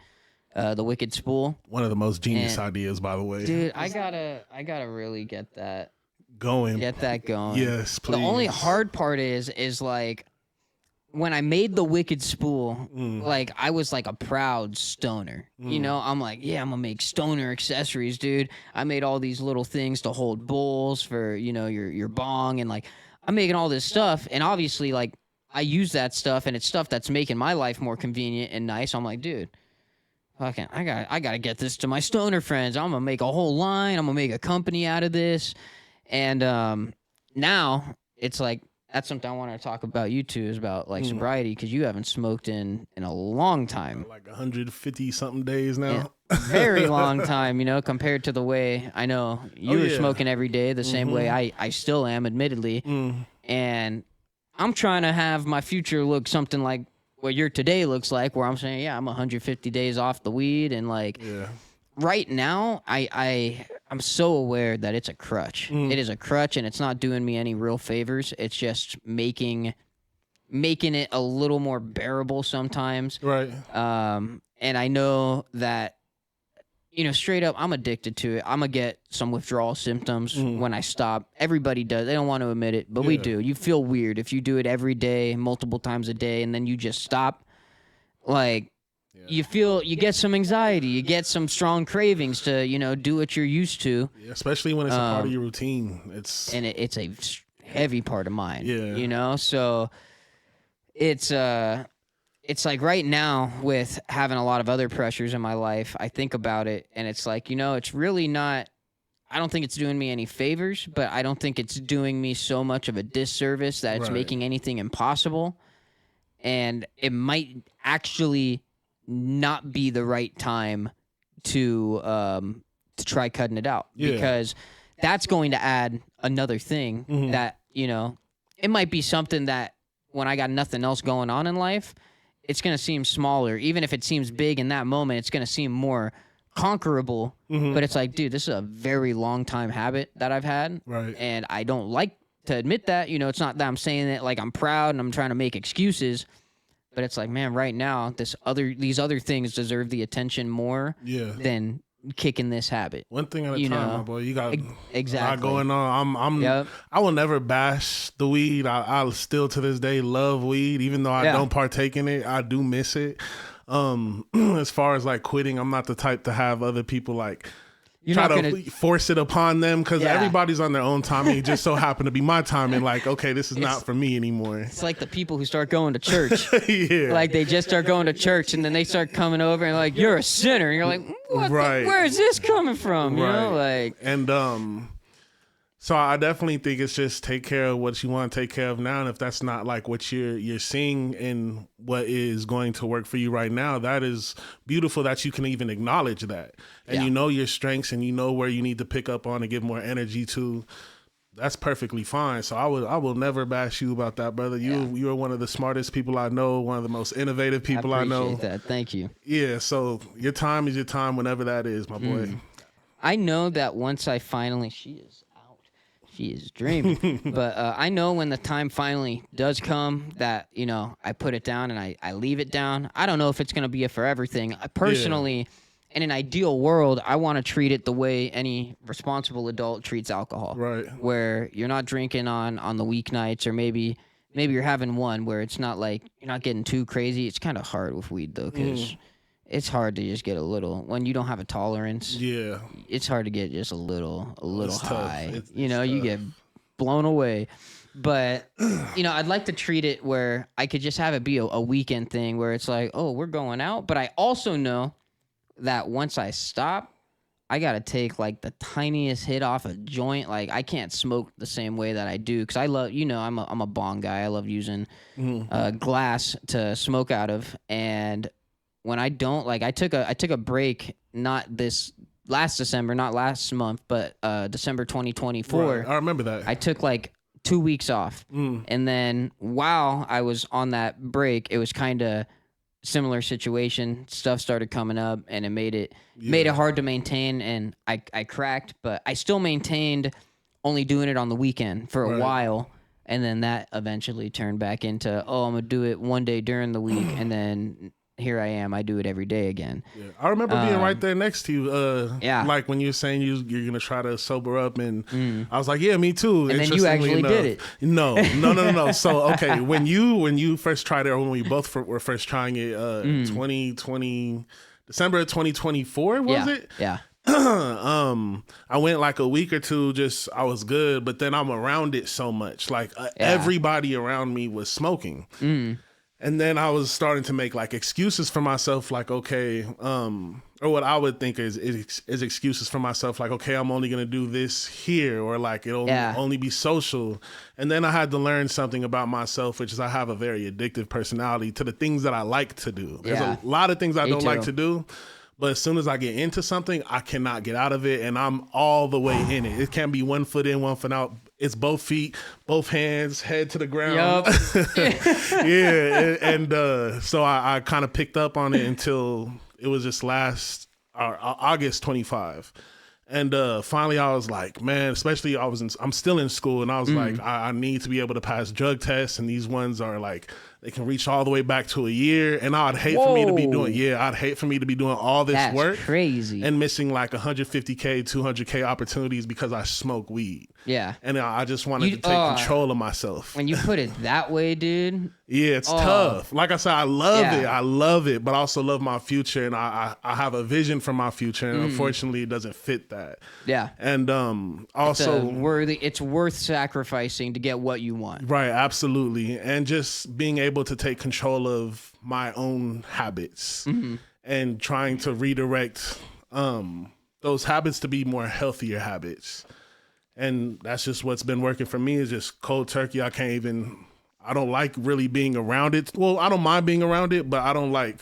The Wicked Spool. One of the most genius ideas, by the way. Dude, I gotta really get that going. Yes, please. The only hard part is like, when I made the Wicked Spool, like, I was like a proud stoner. You know, I'm like, yeah, I'm gonna make stoner accessories, dude. I made all these little things to hold bowls for, you know, your bong, and, like, I'm making all this stuff, and obviously, like, I use that stuff, and it's stuff that's making my life more convenient and nice. I'm like, dude, fucking, I gotta get this to my stoner friends. I'm gonna make a whole line. I'm gonna make a company out of this. And now it's like, that's something I want to talk about you too, is about, like, sobriety, because you haven't smoked in a long time. Like 150 something days now. Yeah, very long time, you know, compared to the way I know you were smoking every day, the same way I still am, admittedly. And I'm trying to have my future look something like what your today looks like, where I'm saying, yeah, I'm 150 days off the weed, and, like, right now, I'm so aware that it's a crutch. It is a crutch, and it's not doing me any real favors. It's just making it a little more bearable sometimes. Right. And I know that straight up, I'm addicted to it. I'm going to get some withdrawal symptoms when I stop. Everybody does. They don't want to admit it, but we do. You feel weird if you do it every day, multiple times a day, and then you just stop. Like, you get some anxiety. You get some strong cravings to, do what you're used to. Yeah, especially when it's a part of your routine. It's a heavy part of mine. Yeah. So it's like right now with having a lot of other pressures in my life, I think about it and it's like, it's really not, I don't think it's doing me any favors, but I don't think it's doing me so much of a disservice that it's making anything impossible. And it might actually not be the right time to try cutting it out because that's going to add another thing that, it might be something that when I got nothing else going on in life, it's going to seem smaller. Even if it seems big in that moment, it's going to seem more conquerable. But it's like, dude, this is a very long time habit that I've had. Right. And I don't like to admit that. It's not that I'm saying it like I'm proud and I'm trying to make excuses. But it's like, man, right now, these other things deserve the attention more than kicking this habit. One thing at a time, my boy. You got exactly a lot going on. I will never bash the weed. I still to this day love weed, even though I don't partake in it. I do miss it. As far as like quitting, I'm not the type to have other people like try to force it upon them because everybody's on their own timing. It just so happened to be my timing. Like, okay, this is not for me anymore. It's like the people who start going to church. Like they just start going to church and then they start coming over and like, you're a sinner. And you're like, where is this coming from? So I definitely think it's just take care of what you want to take care of now. And if that's not like what you're seeing in what is going to work for you right now, that is beautiful that you can even acknowledge that. And you know your strengths and you know where you need to pick up on and give more energy to. That's perfectly fine. So I will never bash you about that, brother. You are one of the smartest people I know, one of the most innovative people I know. That. Thank you. Yeah, so your time is your time whenever that is, my boy. I know that once I finally she is dreaming. But I know when the time finally does come that, I put it down and I leave it down. I don't know if it's going to be a forever thing. I personally, in an ideal world, I want to treat it the way any responsible adult treats alcohol. Right. Where you're not drinking on the weeknights or maybe you're having one where it's not like you're not getting too crazy. It's kind of hard with weed though because it's hard to just get a little when you don't have a tolerance. Yeah, it's hard to get just a little high. It's you tough. Get blown away. But I'd like to treat it where I could just have it be a weekend thing where it's like, oh, we're going out. But I also know that once I stop, I gotta take like the tiniest hit off a joint. Like I can't smoke the same way that I do because I love, I'm a bong guy. I love using glass to smoke out of and. When I don't I took a break, not this last December, not last month, but December 2024. Right. I remember that. I took like 2 weeks off. And then while I was on that break, it was kind of similar situation. Stuff started coming up and it made it hard to maintain. And I cracked, but I still maintained only doing it on the weekend for a while. And then that eventually turned back into, I'm going to do it one day during the week. And then here I am. I do it every day again. Yeah. I remember being right there next to you. Like when you're saying you're going to try to sober up and I was like, yeah, me too. And then you actually did it. No. So, okay. When you first tried it or when we both were first trying it, 2020, December of 2024, was it? Yeah. I went like a week or two, I was good, but then I'm around it so much. Like everybody around me was smoking. And then I was starting to make like excuses for myself, like, okay, or what I would think is excuses for myself, like, okay, I'm only going to do this here, or like it'll only be social. And then I had to learn something about myself, which is I have a very addictive personality to the things that I like to do. There's a lot of things I don't like to do. But as soon as I get into something, I cannot get out of it, and I'm all the way in it. It can't be 1 foot in, 1 foot out. It's both feet, both hands, head to the ground. And so I kind of picked up on it until it was just August 25. And finally, I was like, man, especially I'm still in school, and I was like, I need to be able to pass drug tests, and these ones are like, they can reach all the way back to a year, and I'd hate for me to be doing all this work, crazy, and missing like 150K, 200K opportunities because I smoke weed. Yeah, and I just wanted to take control of myself. When you put it that way, dude. Yeah, it's tough. Like I said, I love it, but I also love my future, and I have a vision for my future, and unfortunately, it doesn't fit that. Yeah, and also it's worth sacrificing to get what you want. Right, absolutely, and just being able to take control of my own habits and trying to redirect those habits to be more healthier habits. And that's just what's been working for me, is just cold turkey. I don't like really being around it. Well, I don't mind being around it, but I don't like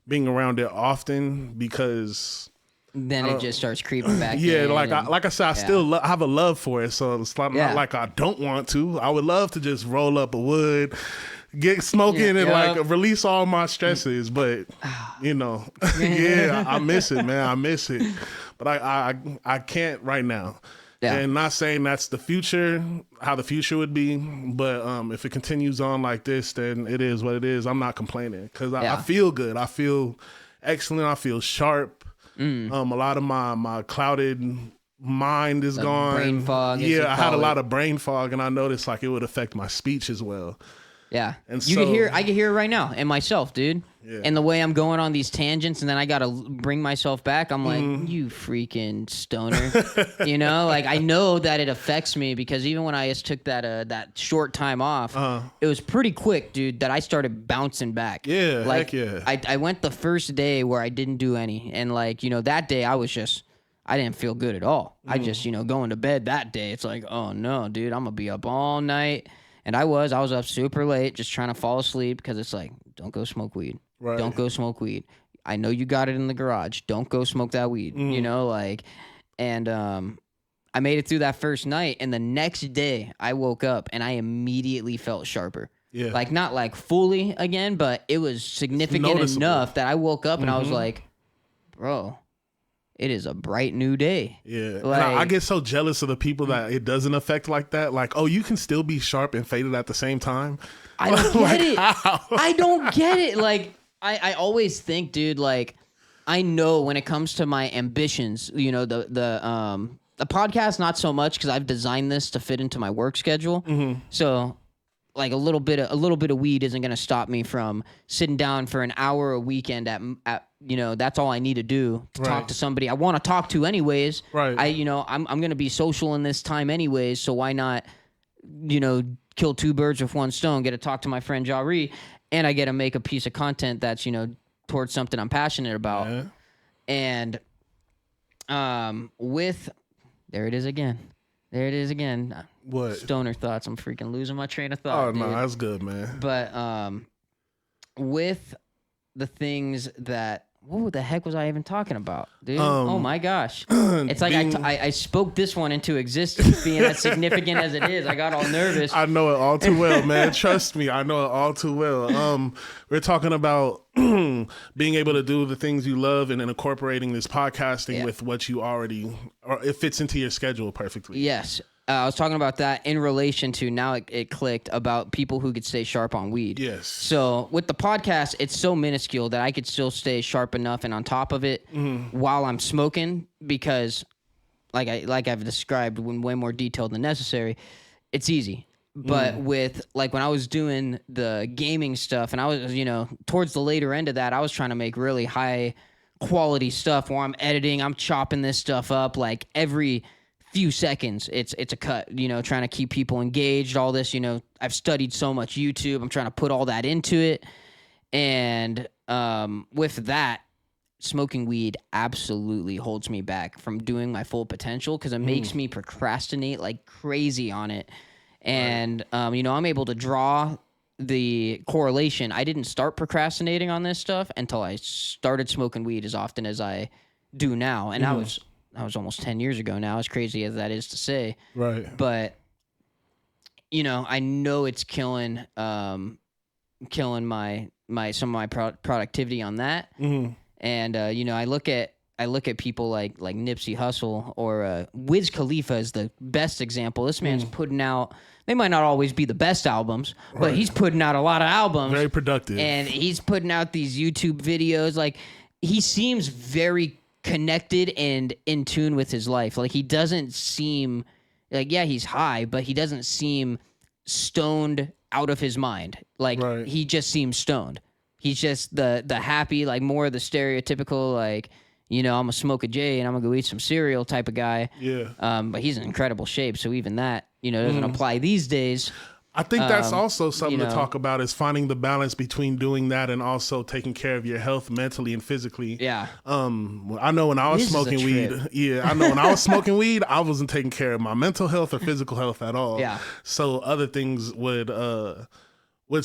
being around it often because then it just starts creeping back. Yeah, like I said, I still have a love for it. So it's not like I don't want to. I would love to just roll up a wood, get smoking, and like release all my stresses. But I miss it, man. I miss it. But I can't right now. Yeah. And not saying that's the future, how the future would be, but if it continues on like this, then it is what it is. I'm not complaining because I feel good. I feel excellent. I feel sharp. A lot of my clouded mind is gone. Brain fog. Yeah, I had a lot of brain fog, and I noticed like it would affect my speech as well. Yeah, and I can hear it right now in myself, dude. Yeah. And the way I'm going on these tangents, and then I gotta bring myself back. I'm like, you freaking stoner, Like I know that it affects me because even when I just took that short time off, it was pretty quick, dude. That I started bouncing back. Yeah, like heck yeah. I went the first day where I didn't do any, and that day I didn't feel good at all. I just going to bed that day. It's like, oh no, dude, I'm gonna be up all night. And I was up super late just trying to fall asleep because it's like, don't go smoke weed. Right. Don't go smoke weed. I know you got it in the garage. Don't go smoke that weed. And I made it through that first night. And the next day I woke up and I immediately felt sharper. Yeah. Like not like fully again, but it was significant enough that I woke up and I was like, bro, it is a bright new day. Yeah. I get so jealous of the people that it doesn't affect like that. Like, oh, you can still be sharp and faded at the same time. I don't get it. I don't get it. Like, I always think, dude, like, I know when it comes to my ambitions, the podcast, not so much because I've designed this to fit into my work schedule. So like a little bit of weed isn't going to stop me from sitting down for an hour a weekend at that's all I need to do to talk to somebody I want to talk to anyways. Right. I'm going to be social in this time anyways. So why not, kill two birds with one stone, get to talk to my friend Jahri, and I get to make a piece of content that's, towards something I'm passionate about. Yeah. And, there it is again. What? Stoner thoughts. I'm freaking losing my train of thought. Oh, no, dude. That's good, man. But with the things that, what the heck was I even talking about, dude? Oh my gosh. It's like I spoke this one into existence, being as significant as it is. I got all nervous. I know it all too well, man. Trust me, I know it all too well. We're talking about being able to do the things you love and then incorporating this podcasting with what you already, or it fits into your schedule perfectly. Yes. I was talking about that in relation to, now it clicked, about people who could stay sharp on weed. Yes. So with the podcast, it's so minuscule that I could still stay sharp enough and on top of it while I'm smoking, because like I've described in way more detail than necessary, it's easy. But with, like, when I was doing the gaming stuff and I was, towards the later end of that, I was trying to make really high quality stuff where I'm editing, I'm chopping this stuff up like every few seconds it's a cut, trying to keep people engaged, all this, I've studied so much YouTube, I'm trying to put all that into it. And with that, smoking weed absolutely holds me back from doing my full potential because it makes me procrastinate like crazy on it. And I'm able to draw the correlation. I didn't start procrastinating on this stuff until I started smoking weed as often as I do now, and that was almost 10 years ago now, as crazy as that is to say. Right. But, I know it's killing my some of my productivity on that. And, I look at I look at people like Nipsey Hussle or Wiz Khalifa is the best example. This man's putting out. They might not always be the best albums, but he's putting out a lot of albums. Very productive. And he's putting out these YouTube videos. Like, he seems very connected and in tune with his life. Like, he doesn't seem like, yeah, he's high, but he doesn't seem stoned out of his mind. Like, he just seems stoned. He's just the happy, like, more of the stereotypical, like, you know, I'm gonna smoke a J and I'm gonna go eat some cereal type of guy. Yeah. But he's in incredible shape, so even that, you know, doesn't apply these days. I think that's also something to talk about, is finding the balance between doing that and also taking care of your health mentally and physically. Yeah. I know when I was smoking weed, I know when I was smoking weed, I wasn't taking care of my mental health or physical health at all. Yeah. So other things would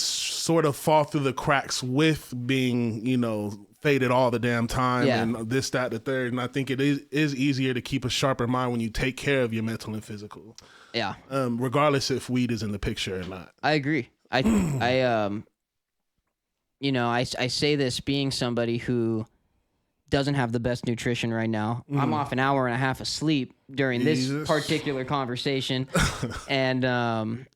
sort of fall through the cracks with being, you know, faded all the damn time and this, that, the third. And I think it is easier to keep a sharper mind when you take care of your mental and physical. Yeah. Regardless if weed is in the picture or not. I agree. You know, I say this being somebody who doesn't have the best nutrition right now. I'm off an hour and a half of sleep during this particular conversation. And,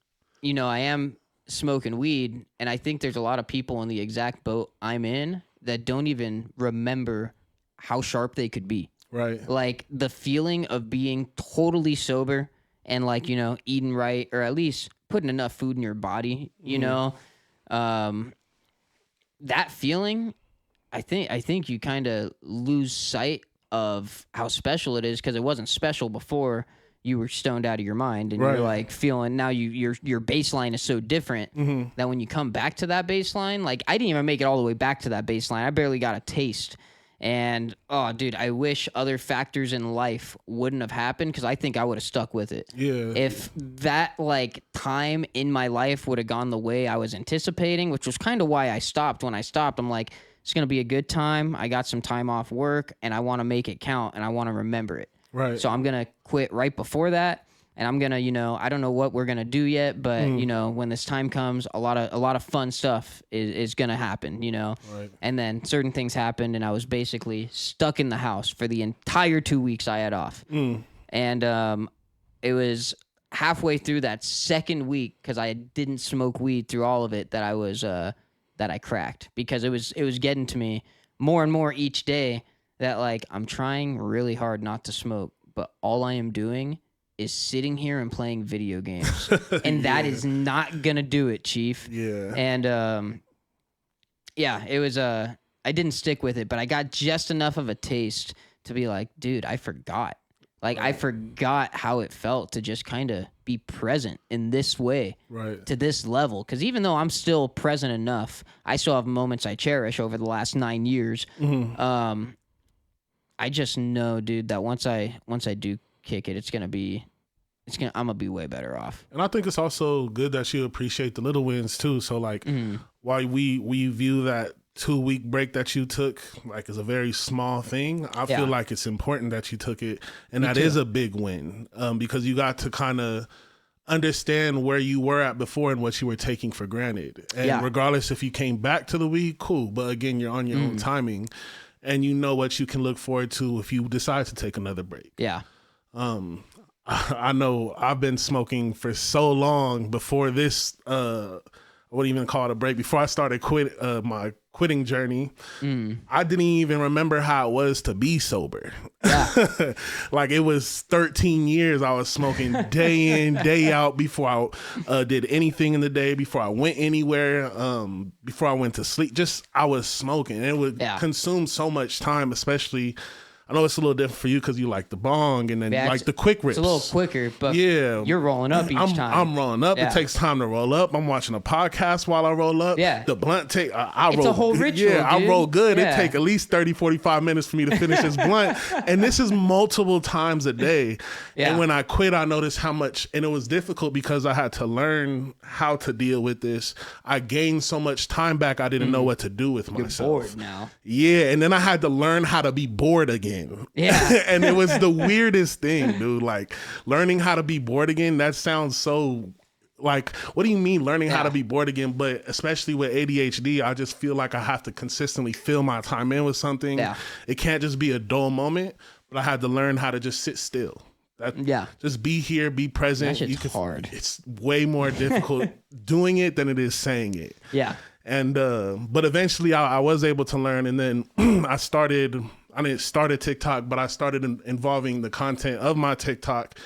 you know, I am smoking weed, and I think there's a lot of people in the exact boat I'm in that don't even remember how sharp they could be. Right. Like, the feeling of being totally sober and, like, you know, eating right, or at least putting enough food in your body, you know, that feeling, I think you kind of lose sight of how special it is, because it wasn't special before you were stoned out of your mind, and you're like feeling, now your baseline is so different that when you come back to that baseline, like, I didn't even make it all the way back to that baseline. I barely got a taste. And, oh, dude, I wish other factors in life wouldn't have happened, because I think I would have stuck with it. Yeah. If that, like, time in my life would have gone the way I was anticipating, which was kind of why I stopped. When I stopped, I'm like, it's going to be a good time. I got some time off work, and I want to make it count, and I want to remember it. Right. So I'm going to quit right before that. And I'm going to, you know, I don't know what we're going to do yet, but, you know, when this time comes, a lot of fun stuff is going to happen, you know. Right. And then certain things happened, and I was basically stuck in the house for the entire 2 weeks I had off. And it was halfway through that second week, because I didn't smoke weed through all of it, that I was that I cracked, because it was getting to me more and more each day that, like, I'm trying really hard not to smoke, but all I am doing is sitting here and playing video games. And that is not going to do it, Chief. Yeah. And, yeah, it was, I didn't stick with it, but I got just enough of a taste to be like, dude, I forgot. Like, I forgot how it felt to just kind of be present in this way, to this level. Because even though I'm still present enough, I still have moments I cherish over the last 9 years. I just know, dude, that once I do kick it, I'm gonna be way better off. And I think it's also good that you appreciate the little wins too. So, like, while we view that 2 week break that you took like as a very small thing, I feel like it's important that you took it, and that is a big win, because you got to kind of understand where you were at before and what you were taking for granted. And regardless if you came back to the weed, cool. But again, you're on your own timing, and you know what you can look forward to if you decide to take another break. Yeah. I know I've been smoking for so long before this, I wouldn't even call it a break. Before I started my quitting journey, I didn't even remember how it was to be sober. Yeah. Like, it was 13 years I was smoking day in, day out, before I did anything in the day, before I went anywhere, before I went to sleep. Just, I was smoking. And it would consume so much time, especially, I know it's a little different for you because you like the bong and then like the quick rips. It's a little quicker, but you're rolling up each time. I'm rolling up. It takes time to roll up. I'm watching a podcast while I roll up. Yeah. The blunt it's roll. A whole ritual, dude. I roll good. Yeah. It take at least 30, 45 minutes for me to finish this blunt. And this is multiple times a day. Yeah. And when I quit, I noticed how much, and it was difficult because I had to learn how to deal with this. I gained so much time back, I didn't know what to do with myself. You're bored now. Yeah. And then I had to learn how to be bored again. Yeah. And it was the weirdest thing, dude. Like, learning how to be bored again, that sounds so Like, what do you mean learning how to be bored again? But especially with ADHD, I just feel like I have to consistently fill my time in with something. Yeah. It can't just be a dull moment, but I had to learn how to just sit still. Just be here, be present. That shit's hard. It's way more difficult doing it than it is saying it. Yeah. And but eventually I was able to learn, and then I didn't start a TikTok, but I started involving the content of my TikTok,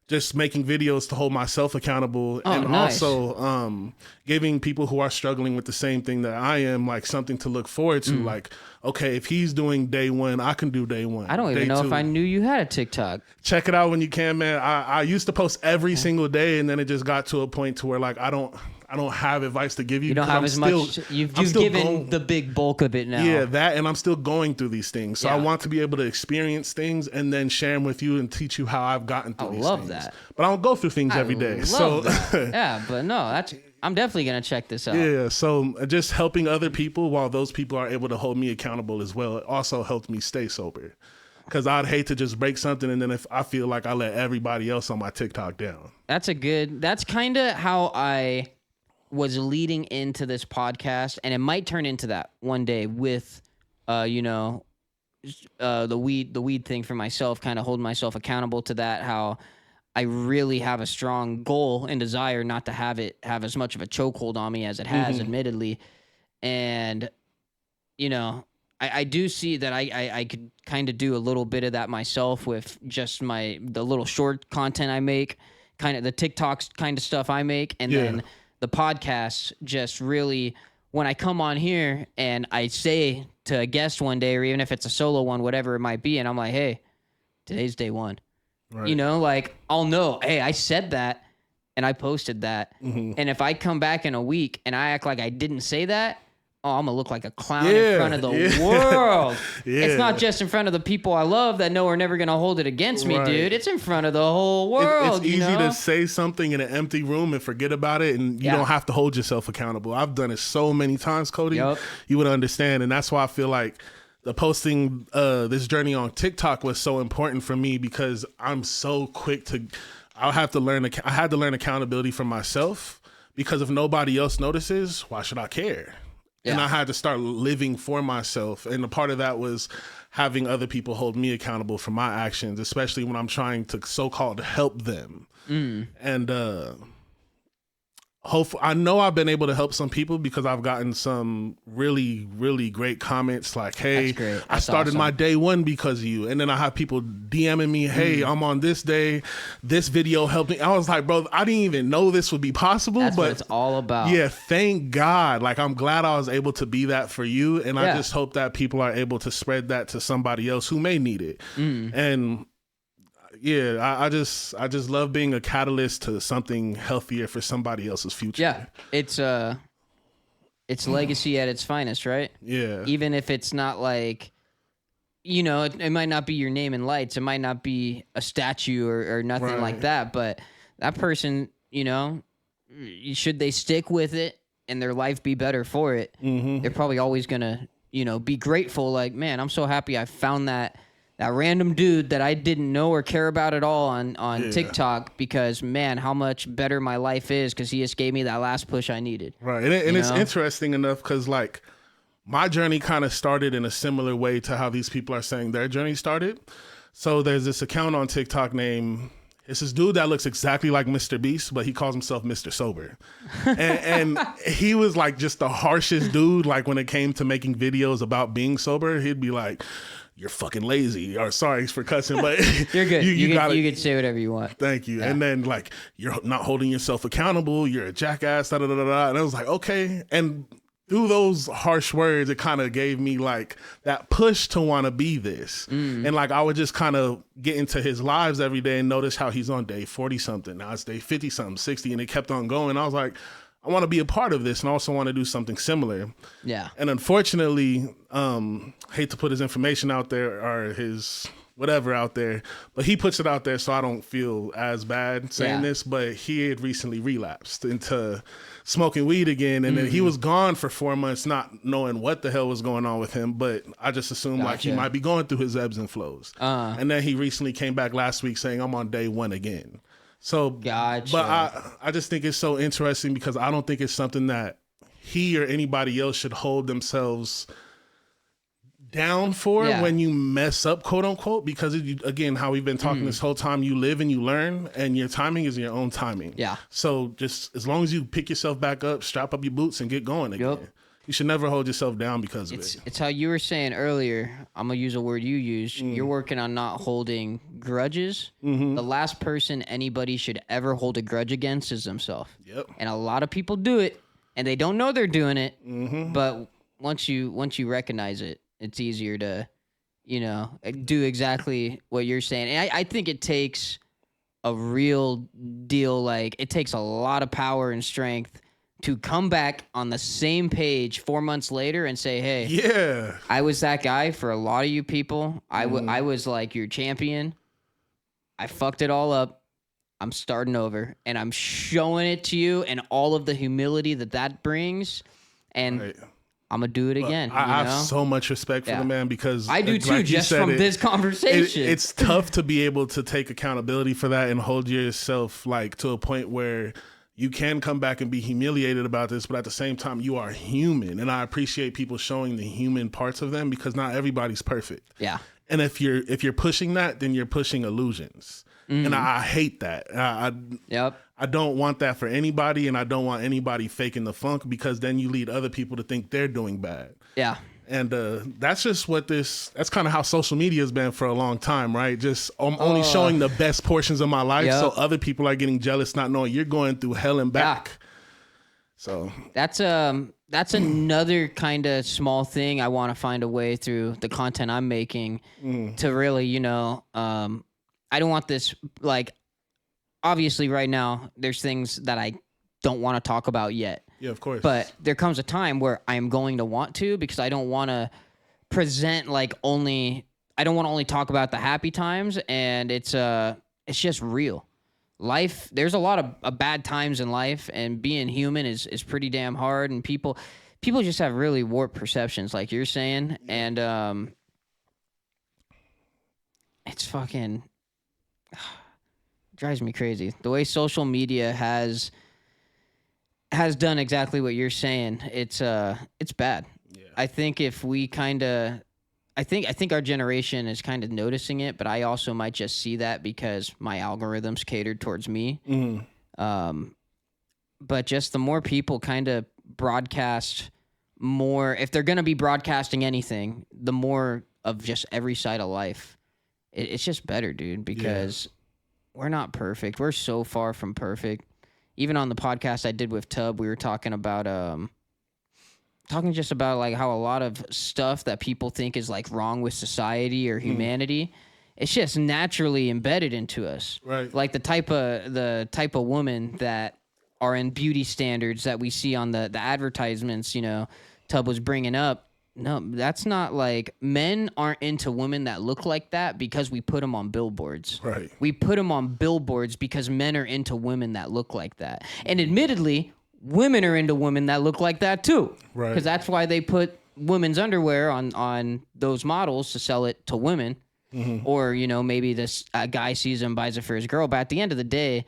just making videos to hold myself accountable, also giving people who are struggling with the same thing that I am, like, something to look forward to. Like, okay, if he's doing day one, I can do day one. I don't even know if I knew you had a TikTok. Check it out when you can, man. I used to post every single day, and then it just got to a point to where, like, I don't have advice to give you. You don't have as much. You've given the big bulk of it now. Yeah, that, and I'm still going through these things. So I want to be able to experience things and then share them with you and teach you how I've gotten through these things. I love that. But I don't go through things every day. Yeah, but no, I'm definitely going to check this out. Yeah, so just helping other people while those people are able to hold me accountable as well, it also helped me stay sober. Because I'd hate to just break something and then if I feel like I let everybody else on my TikTok down. That's kind of how I was leading into this podcast, and it might turn into that one day with, the weed thing for myself, kind of holding myself accountable to that, how I really have a strong goal and desire not to have it have as much of a chokehold on me as it has, admittedly. And, I do see that I could kind of do a little bit of that myself with just the little short content I make, kind of the TikToks kind of stuff I make. And then the podcast just really, when I come on here and I say to a guest one day, or even if it's a solo one, whatever it might be, and I'm like, hey, today's day one. Right. Like, I'll know, hey, I said that and I posted that. And if I come back in a week and I act like I didn't say that, I'm going to look like a clown in front of the world. It's not just in front of the people I love that know are never going to hold it against me, dude. It's in front of the whole world. It's easy to say something in an empty room and forget about it, and you don't have to hold yourself accountable. I've done it so many times, Cody. You would understand, and that's why I feel like the posting this journey on TikTok was so important for me, because I'm so quick to... I had to learn accountability for myself, because if nobody else notices, why should I care? And I had to start living for myself. And a part of that was having other people hold me accountable for my actions, especially when I'm trying to so-called help them. And hopefully, I know I've been able to help some people, because I've gotten some really, really great comments like, hey, I started my day one because of you. And then I have people DMing me, hey, I'm on this day. This video helped me. I was like, bro, I didn't even know this would be possible. That's what it's all about. Yeah, thank God. Like, I'm glad I was able to be that for you. And I just hope that people are able to spread that to somebody else who may need it. And yeah, I just love being a catalyst to something healthier for somebody else's future. Yeah, it's legacy at its finest, right? Yeah. Even if it's not like, it might not be your name in lights, it might not be a statue or nothing like that, but that person, should they stick with it and their life be better for it, they're probably always gonna, be grateful. Like, man, I'm so happy I found that random dude that I didn't know or care about at all on TikTok, because, man, how much better my life is because he just gave me that last push I needed. Right. And it's interesting enough because, like, my journey kind of started in a similar way to how these people are saying their journey started. So there's this account on TikTok named... It's this dude that looks exactly like Mr. Beast, but he calls himself Mr. Sober. And he was like just the harshest dude. Like when it came to making videos about being sober, he'd be like, you're fucking lazy. Or sorry for cussing, but you're good. You can say whatever you want. Thank you. Yeah. And then like, you're not holding yourself accountable. You're a jackass. Da, da, da, da. And I was like, okay. And through those harsh words, it kind of gave me like that push to want to be this. And like, I would just kind of get into his lives every day and notice how he's on day 40 something. Now it's day 50 something, 60. And it kept on going. I was like, I want to be a part of this and also want to do something similar. Yeah. And unfortunately, hate to put his information out there or his whatever out there, but he puts it out there so I don't feel as bad saying this, but he had recently relapsed into smoking weed again, and then he was gone for 4 months not knowing what the hell was going on with him, but I just assumed like he might be going through his ebbs and flows. And then he recently came back last week saying, I'm on day one again. So, Gotcha. but I just think it's so interesting because I don't think it's something that he or anybody else should hold themselves down for when you mess up, quote unquote, because again, how we've been talking this whole time, you live and you learn, and your timing is your own timing. Yeah. So just as long as you pick yourself back up, strap up your boots, and get going again. Yep. You should never hold yourself down because of it. It's how you were saying earlier. I'm gonna use a word you used. You're working on not holding grudges. The last person anybody should ever hold a grudge against is themselves. Yep. And a lot of people do it, and they don't know they're doing it. But once you recognize it, it's easier to, do exactly what you're saying. And I think it takes a real deal. Like, it takes a lot of power and strength to come back on the same page 4 months later and say, hey, yeah, I was that guy for a lot of you people. I was like your champion. I fucked it all up. I'm starting over, and I'm showing it to you and all of the humility that brings. And I'm going to do it again. I have so much respect for the man because I do too, just from this conversation. It's tough to be able to take accountability for that and hold yourself like to a point where you can come back and be humiliated about this, but at the same time, you are human. And I appreciate people showing the human parts of them because not everybody's perfect. Yeah. And if you're pushing that, then you're pushing illusions. And I hate that. I don't want that for anybody, and I don't want anybody faking the funk because then you lead other people to think they're doing bad. Yeah. And that's just that's kind of how social media has been for a long time, right? Just only showing the best portions of my life so other people are getting jealous, not knowing you're going through hell and back. So that's another kind of small thing I want to find a way through the content I'm making to really, I don't want this, like, obviously right now there's things that I don't want to talk about yet. Yeah, of course. But there comes a time where I am going to want to, because I don't want to present I don't want to only talk about the happy times, and it's just real. Life, there's a lot of bad times in life, and being human is pretty damn hard, and people just have really warped perceptions, like you're saying, and it's fucking drives me crazy. The way social media has done exactly what you're saying. It's bad. Yeah. I think if we I think our generation is kind of noticing it, but I also might just see that because my algorithm's catered towards me. But just the more people kind of broadcast more, if they're going to be broadcasting anything, the more of just every side of life, it's just better, dude, because we're not perfect. We're so far from perfect. Even on the podcast I did with Tub, we were talking about like how a lot of stuff that people think is like wrong with society or humanity, it's just naturally embedded into us. Right. Like the type of woman that are in beauty standards that we see on the advertisements, Tub was bringing up. No, that's not like, men aren't into women that look like that because we put them on billboards. Right. We put them on billboards because men are into women that look like that. And admittedly, women are into women that look like that too. Right. Because that's why they put women's underwear on those models to sell it to women. Or, maybe this guy sees them, buys it for his girl. But at the end of the day,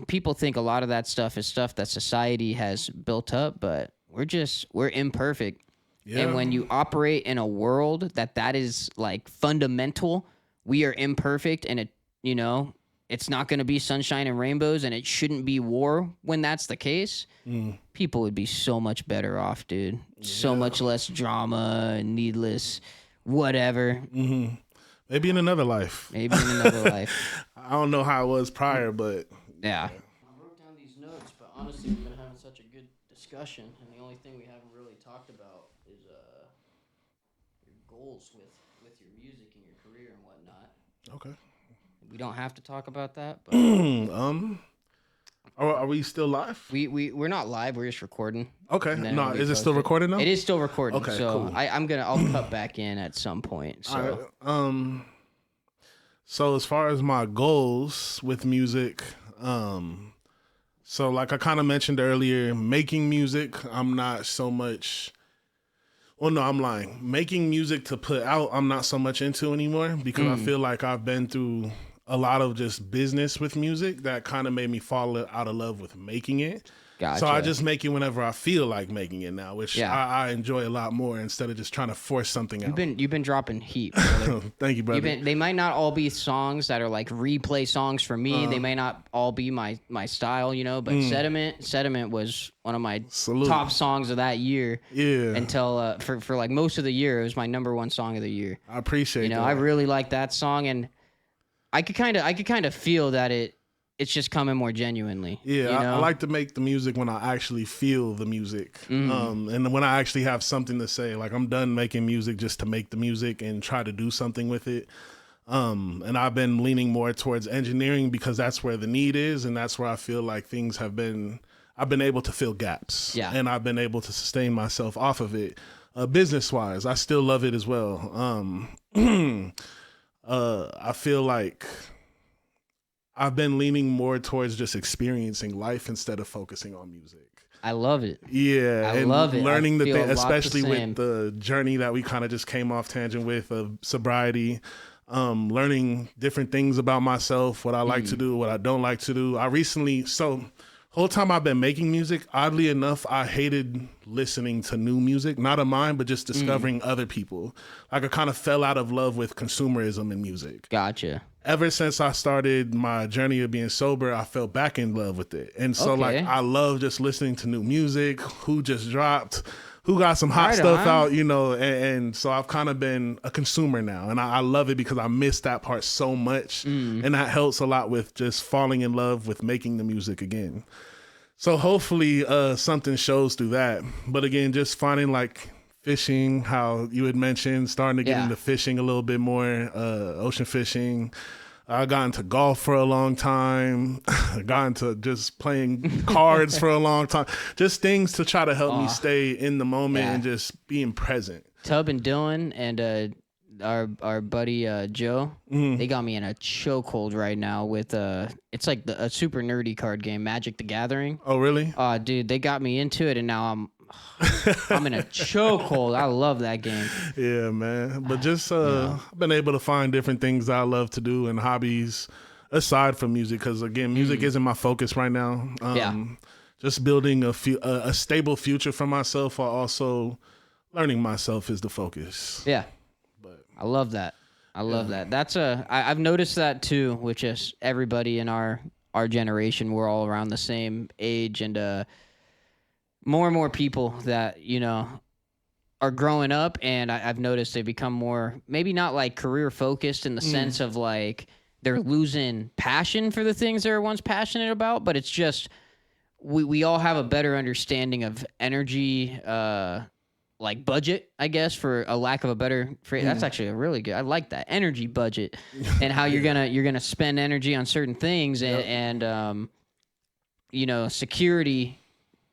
people think a lot of that stuff is stuff that society has built up, but we're imperfect. Yeah. And when you operate in a world that is like fundamental, we are imperfect, and it's not going to be sunshine and rainbows, and it shouldn't be war when that's the case. People would be so much better off, dude. So much less drama and needless whatever. Maybe in another life. I don't know how it was prior, but yeah. I wrote down these notes, but honestly, we've been having such a good discussion, and the only thing we haven't really talked about is your goals with your music and your career and whatnot. Okay. We don't have to talk about that, but are we still live? We're not live. We're just recording. Okay. No, is it still recording now? It is still recording. Okay. So cool. I'll cut back in at some point. So. All right. So as far as my goals with music, so like I kind of mentioned earlier, making music, I'm not so much. Well, no, I'm lying. Making music to put out, I'm not so much into anymore because I feel like I've been through a lot of just business with music that kind of made me fall out of love with making it. Gotcha. So I just make it whenever I feel like making it now, which I enjoy a lot more instead of just trying to force something out. You've been dropping heat, brother. Thank you, brother. They might not all be songs that are like replay songs for me. They may not all be my style, you know. But Sediment was one of my top songs of that year. Yeah. Until for like most of the year, it was my #1 song of the year. I appreciate. I really like that song, and I could kind of feel that it's just coming more genuinely. Yeah, I like to make the music when I actually feel the music. And when I actually have something to say. Like, I'm done making music just to make the music and try to do something with it. And I've been leaning more towards engineering because that's where the need is, and that's where I feel like I've been able to fill gaps. Yeah. And I've been able to sustain myself off of it. Business-wise, I still love it as well. I feel like I've been leaning more towards just experiencing life instead of focusing on music. I love it. Yeah, I love it. Learning the thing, especially with the journey that we kind of just came off tangent with of sobriety, learning different things about myself, what I like to do, what I don't like to do. Whole time I've been making music, oddly enough, I hated listening to new music, not of mine, but just discovering other people. Like, I kind of fell out of love with consumerism in music. Gotcha. Ever since I started my journey of being sober, I fell back in love with it. And so I love just listening to new music, who just dropped, who got some hot stuff out, and so I've kind of been a consumer now. And I love it because I miss that part so much. And that helps a lot with just falling in love with making the music again. So hopefully something shows through that. But again, just finding like fishing, how you had mentioned, starting to get into fishing a little bit more, ocean fishing. I got into golf for a long time. I got into just playing cards for a long time. Just things to try to help me stay in the moment and just being present. Tub and Dylan and our buddy Joe, they got me in a chokehold right now with it's like a super nerdy card game, Magic the Gathering. Oh, really? Dude, they got me into it, and now I'm in a chokehold. I love that game. Yeah, man. But just I've been able to find different things I love to do and hobbies aside from music, because again, music isn't my focus right now. Just building a stable future for myself while also learning myself is the focus. Yeah. I love that. I love that. That's I've noticed that too, with just everybody in our generation. We're all around the same age, and more and more people that are growing up, and I've noticed they become more, maybe not like career focused in the sense of like they're losing passion for the things they were once passionate about, but it's just we all have a better understanding of energy, like budget, I guess, for a lack of a better phrase. That's actually a really good. I like that, energy budget, and how you're gonna spend energy on certain things, and security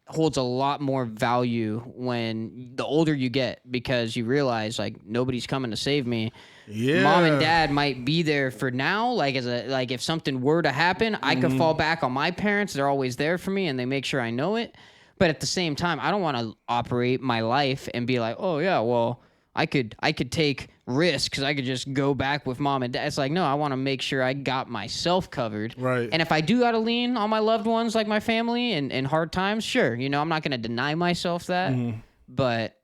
holds a lot more value when the older you get, because you realize like nobody's coming to save me. Yeah. Mom and dad might be there for now, like if something were to happen, I could fall back on my parents. They're always there for me and they make sure I know it. But at the same time, I don't want to operate my life and be like, oh yeah, well, I could take risks because I could just go back with mom and dad. It's like, no, I want to make sure I got myself covered. Right. And if I do got to lean on my loved ones, like my family, in hard times, sure, I'm not going to deny myself that. But,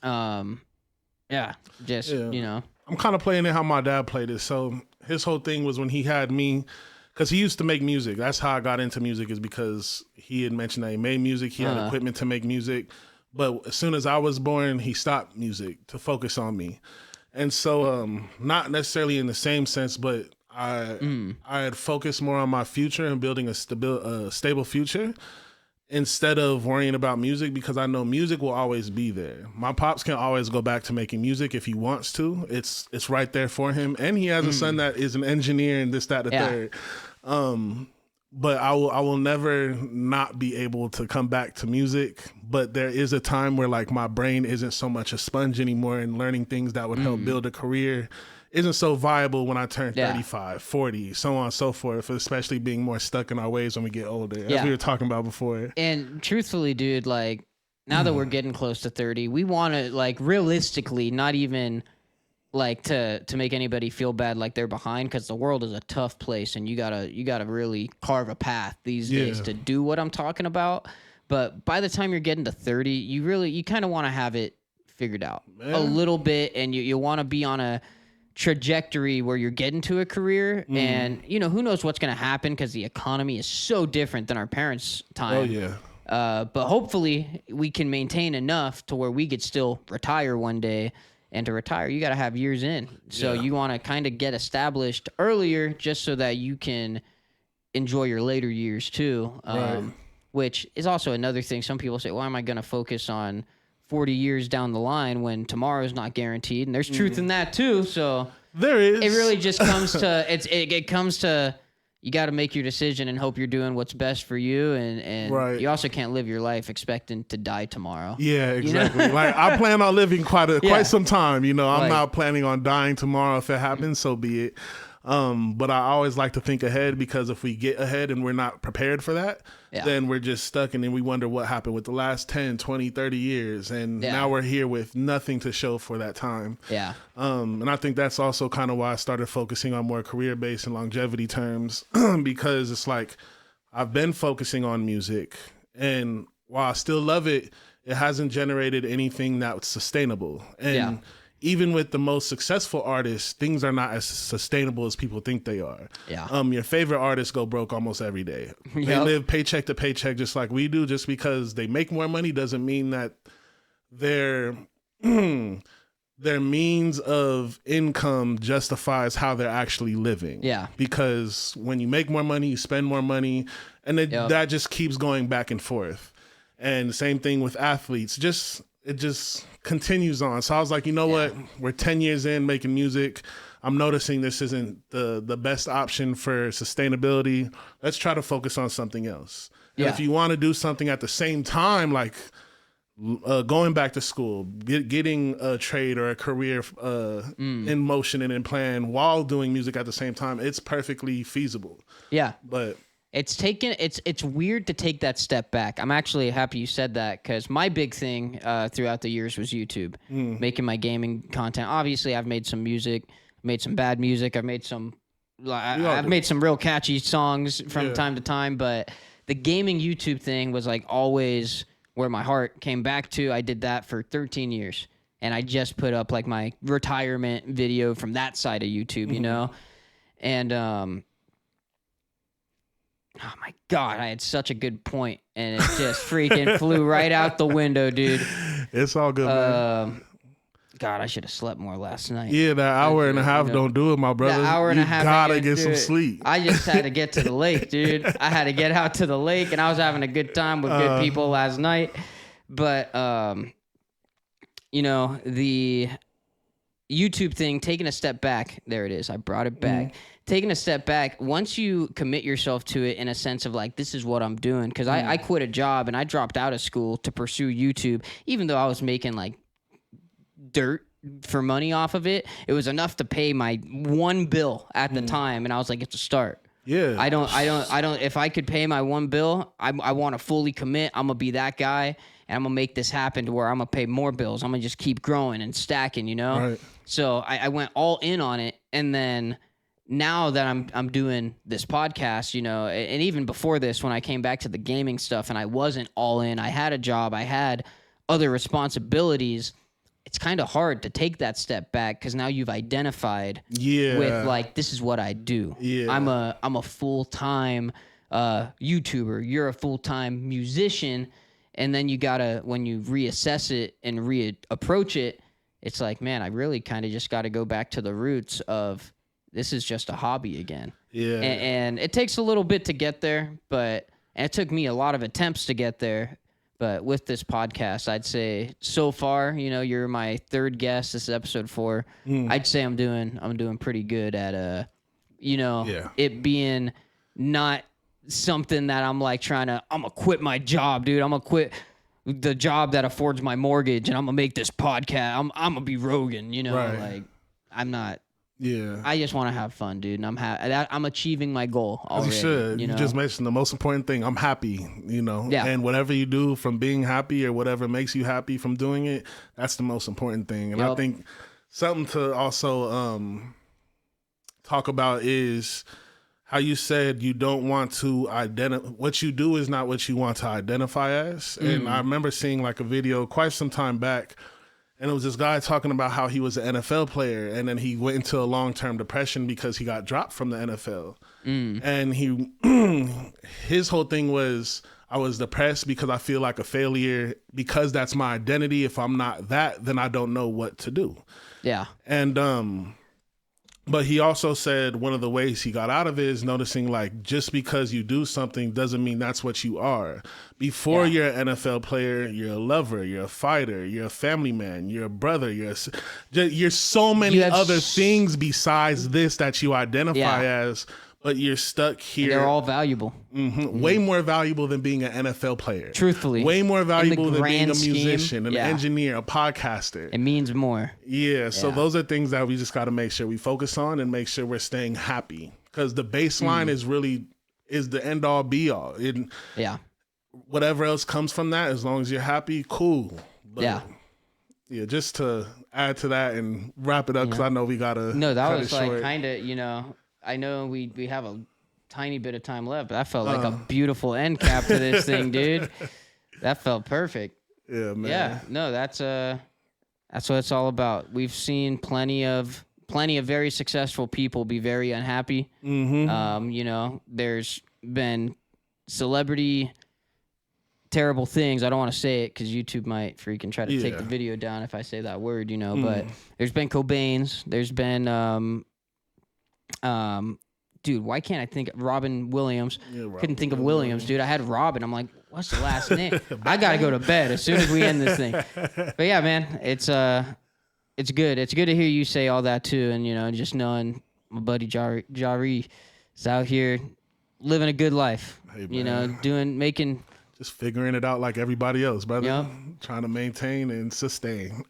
I'm kind of playing it how my dad played it. So his whole thing was when he had me, because he used to make music. That's how I got into music, is because he had mentioned that he made music. He had equipment to make music. But as soon as I was born, he stopped music to focus on me. And so not necessarily in the same sense, but I had focused more on my future and building a stable future instead of worrying about music, because I know music will always be there. My pops can always go back to making music if he wants to. It's right there for him. And he has a son that is an engineer and this, that, the third. But I will never not be able to come back to music. But there is a time where like my brain isn't so much a sponge anymore, and learning things that would help build a career isn't so viable when I turn 35, 40, so on and so forth, especially being more stuck in our ways when we get older, as we were talking about before. And truthfully, dude, like now that we're getting close to 30, we want to like realistically not even like to make anybody feel bad like they're behind, because the world is a tough place, and you gotta really carve a path these days to do what I'm talking about. But by the time you're getting to 30, you kind of want to have it figured out a little bit, and you want to be on a trajectory where you're getting to a career. And who knows what's going to happen, because the economy is so different than our parents' time. Oh yeah. But hopefully we can maintain enough to where we could still retire one day. And to retire, you got to have years in. So you want to kind of get established earlier, just so that you can enjoy your later years too. Which is also another thing. Some people say, why am I going to focus on 40 years down the line when tomorrow's not guaranteed? And there's truth in that too. So there is. It really just comes to, it comes to, you got to make your decision and hope you're doing what's best for you. And you also can't live your life expecting to die tomorrow. Yeah, exactly. Like, I plan on living quite some time. I'm not planning on dying tomorrow. If it happens, so be it. But I always like to think ahead, because if we get ahead and we're not prepared for that, then we're just stuck, and then we wonder what happened with the last 10, 20, 30 years. And now we're here with nothing to show for that time. Yeah. And I think that's also kind of why I started focusing on more career-based and longevity terms, because it's like I've been focusing on music, and while I still love it, it hasn't generated anything that's sustainable. And even with the most successful artists, things are not as sustainable as people think they are. Yeah. Your favorite artists go broke almost every day. They live paycheck to paycheck just like we do. Just because they make more money doesn't mean that their means of income justifies how they're actually living. Yeah. Because when you make more money, you spend more money, and that just keeps going back and forth. And the same thing with athletes. It just continues on. So I was like, you know what? We're 10 years in making music. I'm noticing this isn't the best option for sustainability. Let's try to focus on something else. And if you want to do something at the same time, like going back to school, getting a trade or a career in motion and in plan while doing music at the same time, it's perfectly feasible. Yeah. But it's weird to take that step back. I'm actually happy you said that, because my big thing throughout the years was YouTube, making my gaming content. Obviously, I've made some music, made some bad music. I've made some real catchy songs from time to time, but the gaming YouTube thing was like always where my heart came back to. I did that for 13 years, and I just put up like my retirement video from that side of YouTube, and oh my God, I had such a good point, and it just freaking flew right out the window, dude. It's all good, man. God, I should have slept more last night. Yeah, that hour and a half don't do it, my brother. That hour and a half. You gotta get some sleep. I just had to get to the lake, dude. I had to get out to the lake, and I was having a good time with good people last night. But, the YouTube thing, taking a step back, there it is. I brought it back. Taking a step back, once you commit yourself to it in a sense of like, this is what I'm doing. Because I quit a job and I dropped out of school to pursue YouTube, even though I was making like dirt for money off of it. It was enough to pay my one bill at the time, and I was like, it's a start. Yeah. I don't. If I could pay my one bill, I want to fully commit. I'm gonna be that guy, and I'm gonna make this happen to where I'm gonna pay more bills. I'm gonna just keep growing and stacking, Right. So I went all in on it, and then now that I'm doing this podcast, and even before this, when I came back to the gaming stuff and I wasn't all in, I had a job, I had other responsibilities. It's kind of hard to take that step back, because now you've identified with like, this is what I do. Yeah. I'm a full-time YouTuber. You're a full-time musician. And then you gotta, when you reassess it and reapproach it, it's like, man, I really kind of just got to go back to the roots of, this is just a hobby again. Yeah. And it takes a little bit to get there, and it took me a lot of attempts to get there. But with this podcast, I'd say so far, you're my third guest. This is episode 4. I'd say I'm doing pretty good at it being not something that I'm like I'm gonna quit my job, dude. I'm gonna quit the job that affords my mortgage, and I'm gonna make this podcast. I'm gonna be Rogan, right. Like, I'm not. Yeah, I just want to have fun, dude, and I'm achieving my goal already. As you should. You just mentioned the most important thing. I'm happy, Yeah. And whatever you do from being happy, or whatever makes you happy from doing it, that's the most important thing. And I think something to also talk about is how you said you don't want to identify. What you do is not what you want to identify as. And I remember seeing like a video quite some time back, and it was this guy talking about how he was an NFL player, and then he went into a long-term depression because he got dropped from the NFL. And his whole thing was, I was depressed because I feel like a failure because that's my identity. If I'm not that, then I don't know what to do. Yeah. And but he also said one of the ways he got out of it is noticing, like, just because you do something doesn't mean that's what you are. Before you're an NFL player, you're a lover, you're a fighter, you're a family man, you're a brother, you're so many other things besides this that you identify as, but you're stuck here. And they're all valuable. Way more valuable than being an NFL player. Truthfully. Way more valuable than being a scheme, musician, an engineer, a podcaster. It means more. Yeah, so those are things that we just got to make sure we focus on and make sure we're staying happy. Because the baseline is the end all be all. Whatever else comes from that, as long as you're happy, cool. But yeah, just to add to that and wrap it up, because I know we got to that was like kind of, I know we have a tiny bit of time left, but that felt like a beautiful end cap to this thing, dude. That felt perfect. Yeah, man. Yeah, no, that's what it's all about. We've seen plenty of very successful people be very unhappy. There's been celebrity terrible things. I don't want to say it because YouTube might freaking try to take the video down if I say that word, but there's been Cobains. There's been dude, why can't I think of Robin Williams? Couldn't think of Williams, dude. I had Robin. I'm like, what's the last name? I gotta go to bed as soon as we end this thing. But yeah, man, it's good. It's good to hear you say all that too, and just knowing my buddy Jahri is out here living a good life. Hey, making. Just figuring it out like everybody else, brother. Yep. Trying to maintain and sustain.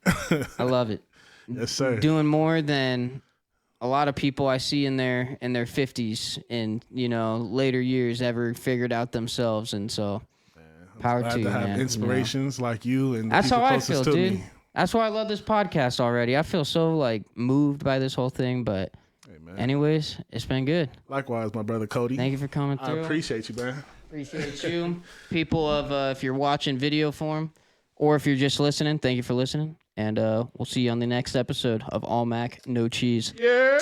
I love it. Yes, sir. Doing more than a lot of people I see in their 50s and later years ever figured out themselves, and so power to you, have man. Inspirations like you, and that's people how I closest feel, to dude. me. That's why I love this podcast already. I feel so like moved by this whole thing, but anyways, it's been good. Likewise, my brother Cody. Thank you for coming through. I appreciate you, man. Appreciate you, people of if you're watching video form or if you're just listening. Thank you for listening, and we'll see you on the next episode of All Mac No Cheese. Yeah.